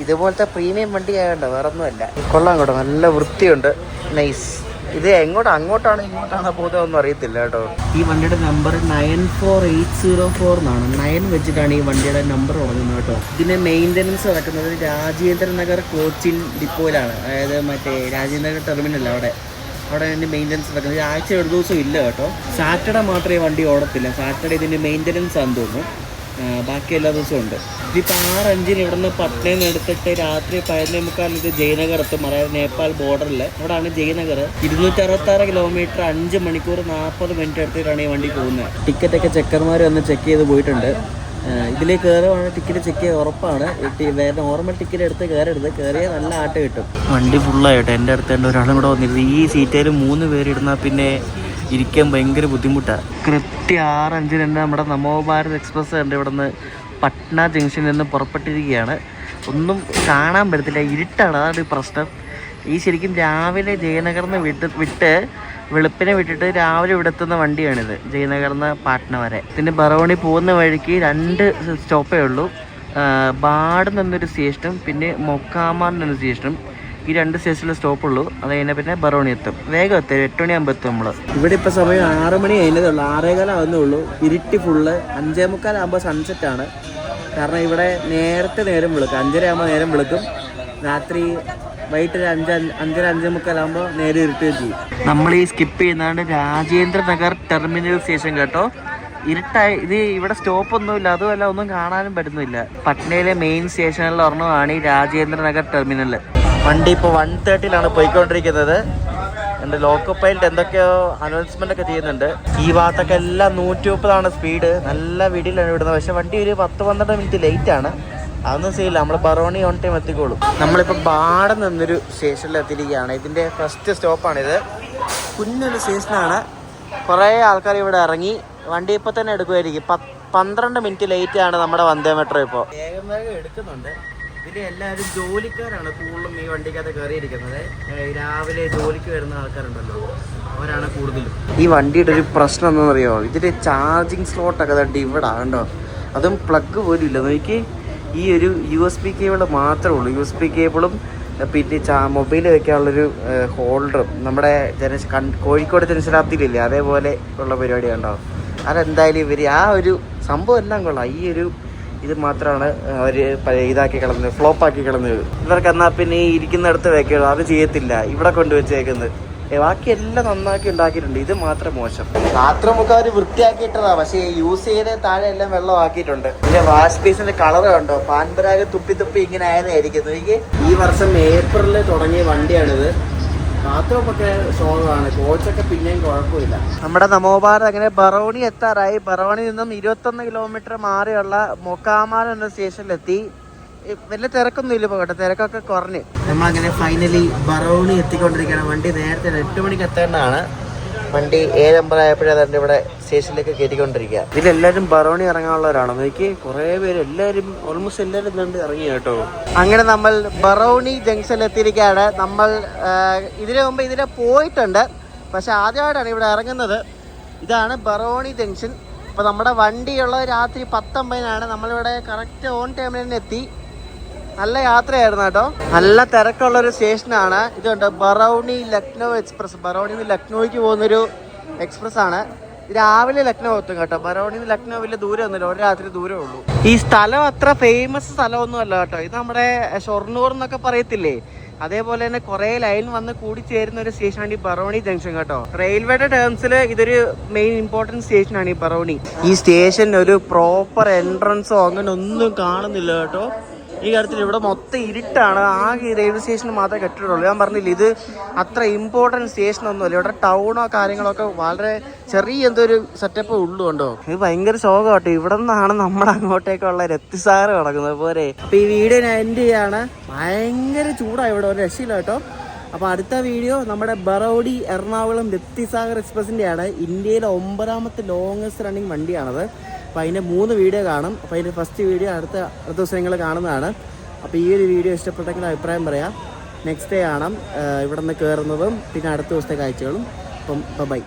ഇതുപോലത്തെ പ്രീമിയം വണ്ടി ആയതുകൊണ്ട് വേറെ ഒന്നുമല്ല, കൊള്ളാം കേട്ടോ, നല്ല വൃത്തിയുണ്ട്, നൈസ്. ഇത് അങ്ങോട്ടാണ് ഇങ്ങോട്ടാണ് പോകുന്നതൊന്നും അറിയത്തില്ല കേട്ടോ. ഈ വണ്ടിയുടെ നമ്പർ 94804 എന്നാണ്. 9 വെച്ചിട്ടാണ് ഈ വണ്ടിയുടെ നമ്പർ തുടങ്ങുന്നത് കേട്ടോ. ഇതിന് മെയിൻ്റനൻസ് നടക്കുന്നത് രാജേന്ദ്ര നഗർ കോച്ചിൻ ഡിപ്പോയിലാണ്, അതായത് മറ്റേ രാജേന്ദ്ര നഗർ ടെർമിനൽ അവിടെ ഇതിൻ്റെ മെയിൻ്റനൻസ് നടക്കുന്നത്. ആഴ്ച ഒരു ദിവസം ഇല്ല കേട്ടോ. സാറ്റർഡേ മാത്രമേ വണ്ടി ഓടത്തില്ല, സാറ്റർഡേ ഇതിൻ്റെ മെയിൻ്റനൻസ് ആണെന്ന് തോന്നുന്നു, ബാക്കി എല്ലാ ദിവസവും ഉണ്ട്. ഇതിപ്പോൾ 6:05 ഇവിടെ നിന്ന് പട്നയിൽ നിന്ന് എടുത്തിട്ട് രാത്രി 11:45 ഇത് ജയനഗർ എത്തും, അതായത് നേപ്പാൾ ബോർഡറിൽ. അവിടെയാണ് ജയനഗർ. 266 കിലോമീറ്റർ 5 മണിക്കൂർ 40 മിനിറ്റ് എടുത്തിട്ടാണ് ഈ വണ്ടി പോകുന്നത്. ടിക്കറ്റൊക്കെ ചെക്കർമാർ വന്ന് ചെക്ക് ചെയ്ത് പോയിട്ടുണ്ട്. ഇതിലേക്ക് കയറുവാണെങ്കിൽ ടിക്കറ്റ് ചെക്ക് ചെയ്യാൻ ഉറപ്പാണ്. വേറെ നോർമൽ ടിക്കറ്റ് എടുത്ത് കയറിയാൽ നല്ല ആട്ട് കിട്ടും. വണ്ടി ഫുള്ളായിട്ട് എൻ്റെ അടുത്ത് ഒരാളും കൂടെ വന്നിരുന്നു. ഈ സീറ്റേൽ 3 പേരിടുന്നാൽ പിന്നെ ഇരിക്കാൻ ഭയങ്കര ബുദ്ധിമുട്ടാണ്. കൃത്യം 6:05 തന്നെ നമ്മുടെ നമോഭാരത് എക്സ്പ്രസ് ഉണ്ട് ഇവിടെ നിന്ന് പട്ന ജംഗ്ഷനിൽ നിന്ന് പുറപ്പെട്ടിരിക്കുകയാണ്. ഒന്നും കാണാൻ പറ്റത്തില്ല, ഇരുട്ടാണ്, അതാണ് പ്രശ്നം. ഈ ശരിക്കും രാവിലെ ജയനഗറിന്ന് വിട്ട് വെളുപ്പിനെ വിട്ടിട്ട് രാവിലെ ഇവിടെ എത്തുന്ന വണ്ടിയാണിത്, ജയനഗറിന്ന് പാട്ന വരെ. പിന്നെ ബറോണി പോകുന്ന വഴിക്ക് 2 സ്റ്റോപ്പേ ഉള്ളൂ. ബാഡ് എന്നൊരു സ്റ്റേഷനും പിന്നെ മൊക്കാമാൻ എന്നൊരു സ്റ്റേഷനും. ഈ 2 സ്റ്റേഷനിലെ സ്റ്റോപ്പുള്ളൂ. അത് കഴിഞ്ഞാൽ പിന്നെ ബറോണി എത്തും. വേഗം എത്തും, 8 മണിയാകുമ്പോൾ എത്തും നമ്മൾ. ഇവിടെ ഇപ്പോൾ സമയം 6 മണി കഴിഞ്ഞതേ ഉള്ളൂ, 6:15 ആവുന്നേ ഉള്ളൂ. ഇരുട്ടി ഫുള്ള്. 5:45 ആകുമ്പോൾ സൺസെറ്റാണ്. കാരണം ഇവിടെ നേരത്തെ നേരം വിളിക്കും, 5:30 ആകുമ്പോൾ നേരം വിളിക്കും. രാത്രി വൈകിട്ട് 5:30 ആകുമ്പോൾ നേരെ ഇരുട്ടുകയും ചെയ്യും. നമ്മൾ ഈ സ്കിപ്പ് ചെയ്യുന്നതാണ് രാജേന്ദ്ര നഗർ ടെർമിനൽ സ്റ്റേഷൻ കേട്ടോ. ഇരുട്ടായി. ഇത് ഇവിടെ സ്റ്റോപ്പൊന്നുമില്ല, അതുമല്ല ഒന്നും കാണാനും പറ്റുന്നില്ല. പട്നയിലെ മെയിൻ സ്റ്റേഷനിൽ ഒരെണ്ണമാണ് ഈ രാജേന്ദ്ര നഗർ ടെർമിനൽ. വണ്ടി ഇപ്പോൾ 1:30 പോയിക്കൊണ്ടിരിക്കുന്നത്. എൻ്റെ ലോക്കോ പൈലറ്റ് എന്തൊക്കെയോ അനൗൺസ്മെൻ്റ് ഒക്കെ ചെയ്യുന്നുണ്ട്. ഈ ഭാഗത്തൊക്കെ എല്ലാം 130 സ്പീഡ്. നല്ല വീഡിയോയിലാണ് വിടുന്നത്. പക്ഷേ വണ്ടി ഒരു 10-12 മിനിറ്റ് ലേറ്റാണ്. അതൊന്നും ചെയ്യില്ല, നമ്മൾ ബറോണി ഓൺ ടൈം എത്തിക്കോളും. നമ്മളിപ്പോൾ ബാഡ് നിന്നൊരു സ്റ്റേഷനിൽ എത്തിയിരിക്കുകയാണ്. ഇതിൻ്റെ ഫസ്റ്റ് സ്റ്റോപ്പാണിത്. കുഞ്ഞൊരു സ്റ്റേഷനാണ്. കുറേ ആൾക്കാർ ഇവിടെ ഇറങ്ങി. വണ്ടി ഇപ്പോൾ തന്നെ എടുക്കുമായിരിക്കും. 12 മിനിറ്റ് ലേറ്റാണ് നമ്മുടെ വന്ദേ മെട്രോ. ഇപ്പോൾ വേഗം എടുക്കുന്നുണ്ട്. ഇതിൽ എല്ലാവരും ജോലിക്കാരാണ് കൂടുതലും ഈ വണ്ടിക്കകത്ത് കയറിയിരിക്കുന്നത്. രാവിലെ ജോലിക്ക് വരുന്ന ആൾക്കാരുണ്ടല്ലോ, അവരാണ് കൂടുതലും. ഈ വണ്ടിയുടെ ഒരു പ്രശ്നം എന്താണെന്നറിയോ, ഇതിൻ്റെ ചാർജിങ് സ്ലോട്ടൊക്കെ തട്ടി ഇവിടെ കണ്ടോ, അതും പ്ലഗ് പോലും ഇല്ല. നോക്കി, ഈ ഒരു USB കേബിൾ മാത്രമേ ഉള്ളൂ. USB കേബിളും പിന്നെ മൊബൈൽ വെക്കാനുള്ളൊരു ഹോൾഡറും. നമ്മുടെ കോഴിക്കോട് ജനശതാബ്ദിയിലില്ലേ, അതേപോലെ ഉള്ള പരിപാടി ഉണ്ടാവും. അതെന്തായാലും ഇവർ ആ ഒരു സംഭവം എല്ലാം കൊള്ളാം. ഈ ഒരു ഇത് മാത്രമാണ് അവർ ഇതാക്കി കളഞ്ഞത്, ഫ്ലോപ്പാക്കി കളഞ്ഞത്. ഇവർക്ക് എന്നാൽ പിന്നെ ഈ ഇരിക്കുന്നിടത്ത് വെക്കുള്ളൂ, അത് ചെയ്യത്തില്ല, ഇവിടെ കൊണ്ടുവച്ചേക്കുന്നത്. ബാക്കി എല്ലാം നന്നാക്കി ഉണ്ടാക്കിയിട്ടുണ്ട്, ഇത് മാത്രം മോശം. ബാത്റൂമൊക്കെ അവർ വൃത്തിയാക്കിയിട്ടതാ, പക്ഷേ യൂസ് ചെയ്ത് താഴെ എല്ലാം വെള്ളം ആക്കിയിട്ടുണ്ട്. പിന്നെ വാഷ് ബേസിന്റെ കളർ കണ്ടോ, പാൻപരാഗ് തുപ്പി ഇങ്ങനെ ആയതായിരിക്കുന്നു. എനിക്ക് ഈ വർഷം ഏപ്രിലിൽ തുടങ്ങിയ വണ്ടിയാണിത്. ബാത്റൂമൊക്കെ സോളാണ്, കോച്ചൊക്കെ പിന്നെയും കുഴപ്പമില്ല. നമ്മുടെ നമോഭാരത് അങ്ങനെ ബറോണി എത്താറായി. ബറോണിയിൽ നിന്നും 21 കിലോമീറ്റർ മാറിയുള്ള മൊക്കാമാൻ എന്ന സ്റ്റേഷനിലെത്തി. വലിയ തിരക്കൊന്നും ഇല്ല, പോകട്ടെ, തിരക്കൊക്കെ കുറഞ്ഞ് നമ്മളങ്ങനെ ഫൈനലി ബറോണി എത്തിക്കൊണ്ടിരിക്കുകയാണ്. വണ്ടി നേരത്തെ 8 മണിക്ക് എത്തേണ്ടതാണ്. വണ്ടി 7:50 ആയപ്പോഴേ ഇവിടെ സ്റ്റേഷനിലേക്ക് കയറ്റിക്കൊണ്ടിരിക്കുക. ഇതിലെല്ലാവരും ബറോണി ഇറങ്ങാനുള്ളവരാണ്. എനിക്ക് കുറേ പേര് ഓൾമോസ്റ്റ് എല്ലാവരും കണ്ട് ഇറങ്ങി കേട്ടോ. അങ്ങനെ നമ്മൾ ബറോണി ജംഗ്ഷനിൽ എത്തിയിരിക്കുകയാണ്. നമ്മൾ ഇതിനു മുമ്പ് ഇതിലെ പോയിട്ടുണ്ട്, പക്ഷെ ആദ്യമായിട്ടാണ് ഇവിടെ ഇറങ്ങുന്നത്. ഇതാണ് ബറോണി ജംഗ്ഷൻ. അപ്പോൾ നമ്മുടെ വണ്ടിയുള്ളത് രാത്രി 10:50-നാണ്. നമ്മളിവിടെ കറക്റ്റ് ഓൺ ടൈമിൽ തന്നെ എത്തി. നല്ല യാത്രയായിരുന്നു കേട്ടോ. നല്ല തിരക്കുള്ളൊരു സ്റ്റേഷനാണ്. ഇതുണ്ട് ബറോണി ലക്നൗ എക്സ്പ്രസ്. ബറോണിയിൽ നിന്ന് ലക്നൗയ്ക്ക് പോകുന്നൊരു എക്സ്പ്രസ് ആണ്. രാവിലെ ലക്നൗ എത്തും കേട്ടോ. ബറോണിയിൽ നിന്ന് ലക്നൗ വലിയ ദൂരമൊന്നുമില്ല, ഒരു രാത്രി ദൂരമേ ഉള്ളൂ. ഈ സ്ഥലം അത്ര ഫേമസ് സ്ഥലമൊന്നും അല്ല കേട്ടോ. ഇത് നമ്മുടെ ഷൊർണൂർ എന്നൊക്കെ പറയത്തില്ലേ, അതേപോലെ തന്നെ കുറെ ലൈൻ വന്ന് കൂടിച്ചേരുന്ന ഒരു സ്റ്റേഷനാണ് ഈ ബറോണി ജംഗ്ഷൻ കേട്ടോ. റെയിൽവേയുടെ ടേംസിൽ ഇതൊരു മെയിൻ ഇമ്പോർട്ടൻറ്റ് സ്റ്റേഷനാണ് ഈ ബറോണി. ഈ സ്റ്റേഷന് ഒരു പ്രോപ്പർ എൻട്രൻസോ അങ്ങനെ ഒന്നും കാണുന്നില്ല കേട്ടോ. ഈ കാര്യത്തിൽ ഇവിടെ മൊത്തം ഇരുട്ടാണ്. ആകെ റെയിൽവേ സ്റ്റേഷന് മാത്രമേ കെട്ടിടുള്ളൂ. ഞാൻ പറഞ്ഞില്ല, ഇത് അത്ര ഇമ്പോർട്ടൻറ്റ് സ്റ്റേഷനൊന്നുമല്ല. ഇവിടെ ടൗണോ കാര്യങ്ങളൊക്കെ വളരെ ചെറിയ എന്തോ ഒരു സെറ്റപ്പ് ഉള്ളൂ കണ്ടോ. ഇത് ഭയങ്കര ശോകം കേട്ടോ. ഇവിടെ നിന്നാണ് നമ്മുടെ അങ്ങോട്ടേക്കുള്ള രത്തിസാഗർ കിടക്കുന്നത് പോരെ. അപ്പോൾ ഈ വീഡിയോ ഞാൻ എൻഡ് ചെയ്യാണ്. ഭയങ്കര ചൂടാണ് ഇവിടെ, ഒരു രക്ഷയില്ല കേട്ടോ. അപ്പോൾ അടുത്ത വീഡിയോ നമ്മുടെ ബറോഡി എറണാകുളം രത്തിസാഗർ എക്സ്പ്രസിൻ്റെയാണ്. ഇന്ത്യയിലെ 9ാമത്തെ ലോങ്ങസ്റ്റ് റണ്ണിങ് വണ്ടിയാണത്. അപ്പോൾ അതിൻ്റെ 3 വീഡിയോ കാണും. അപ്പോൾ അതിൻ്റെ ഫസ്റ്റ് വീഡിയോ അടുത്ത ദിവസം നിങ്ങൾ കാണുന്നതാണ്. അപ്പോൾ ഈ ഒരു വീഡിയോ ഇഷ്ടപ്പെട്ടെങ്കിൽ അഭിപ്രായം പറയാം. നെക്സ്റ്റ് ഡേ കാണാം ഇവിടെ നിന്ന് കയറുന്നതും പിന്നെ അടുത്ത ദിവസത്തെ കാഴ്ചകളും. അപ്പം ബൈ.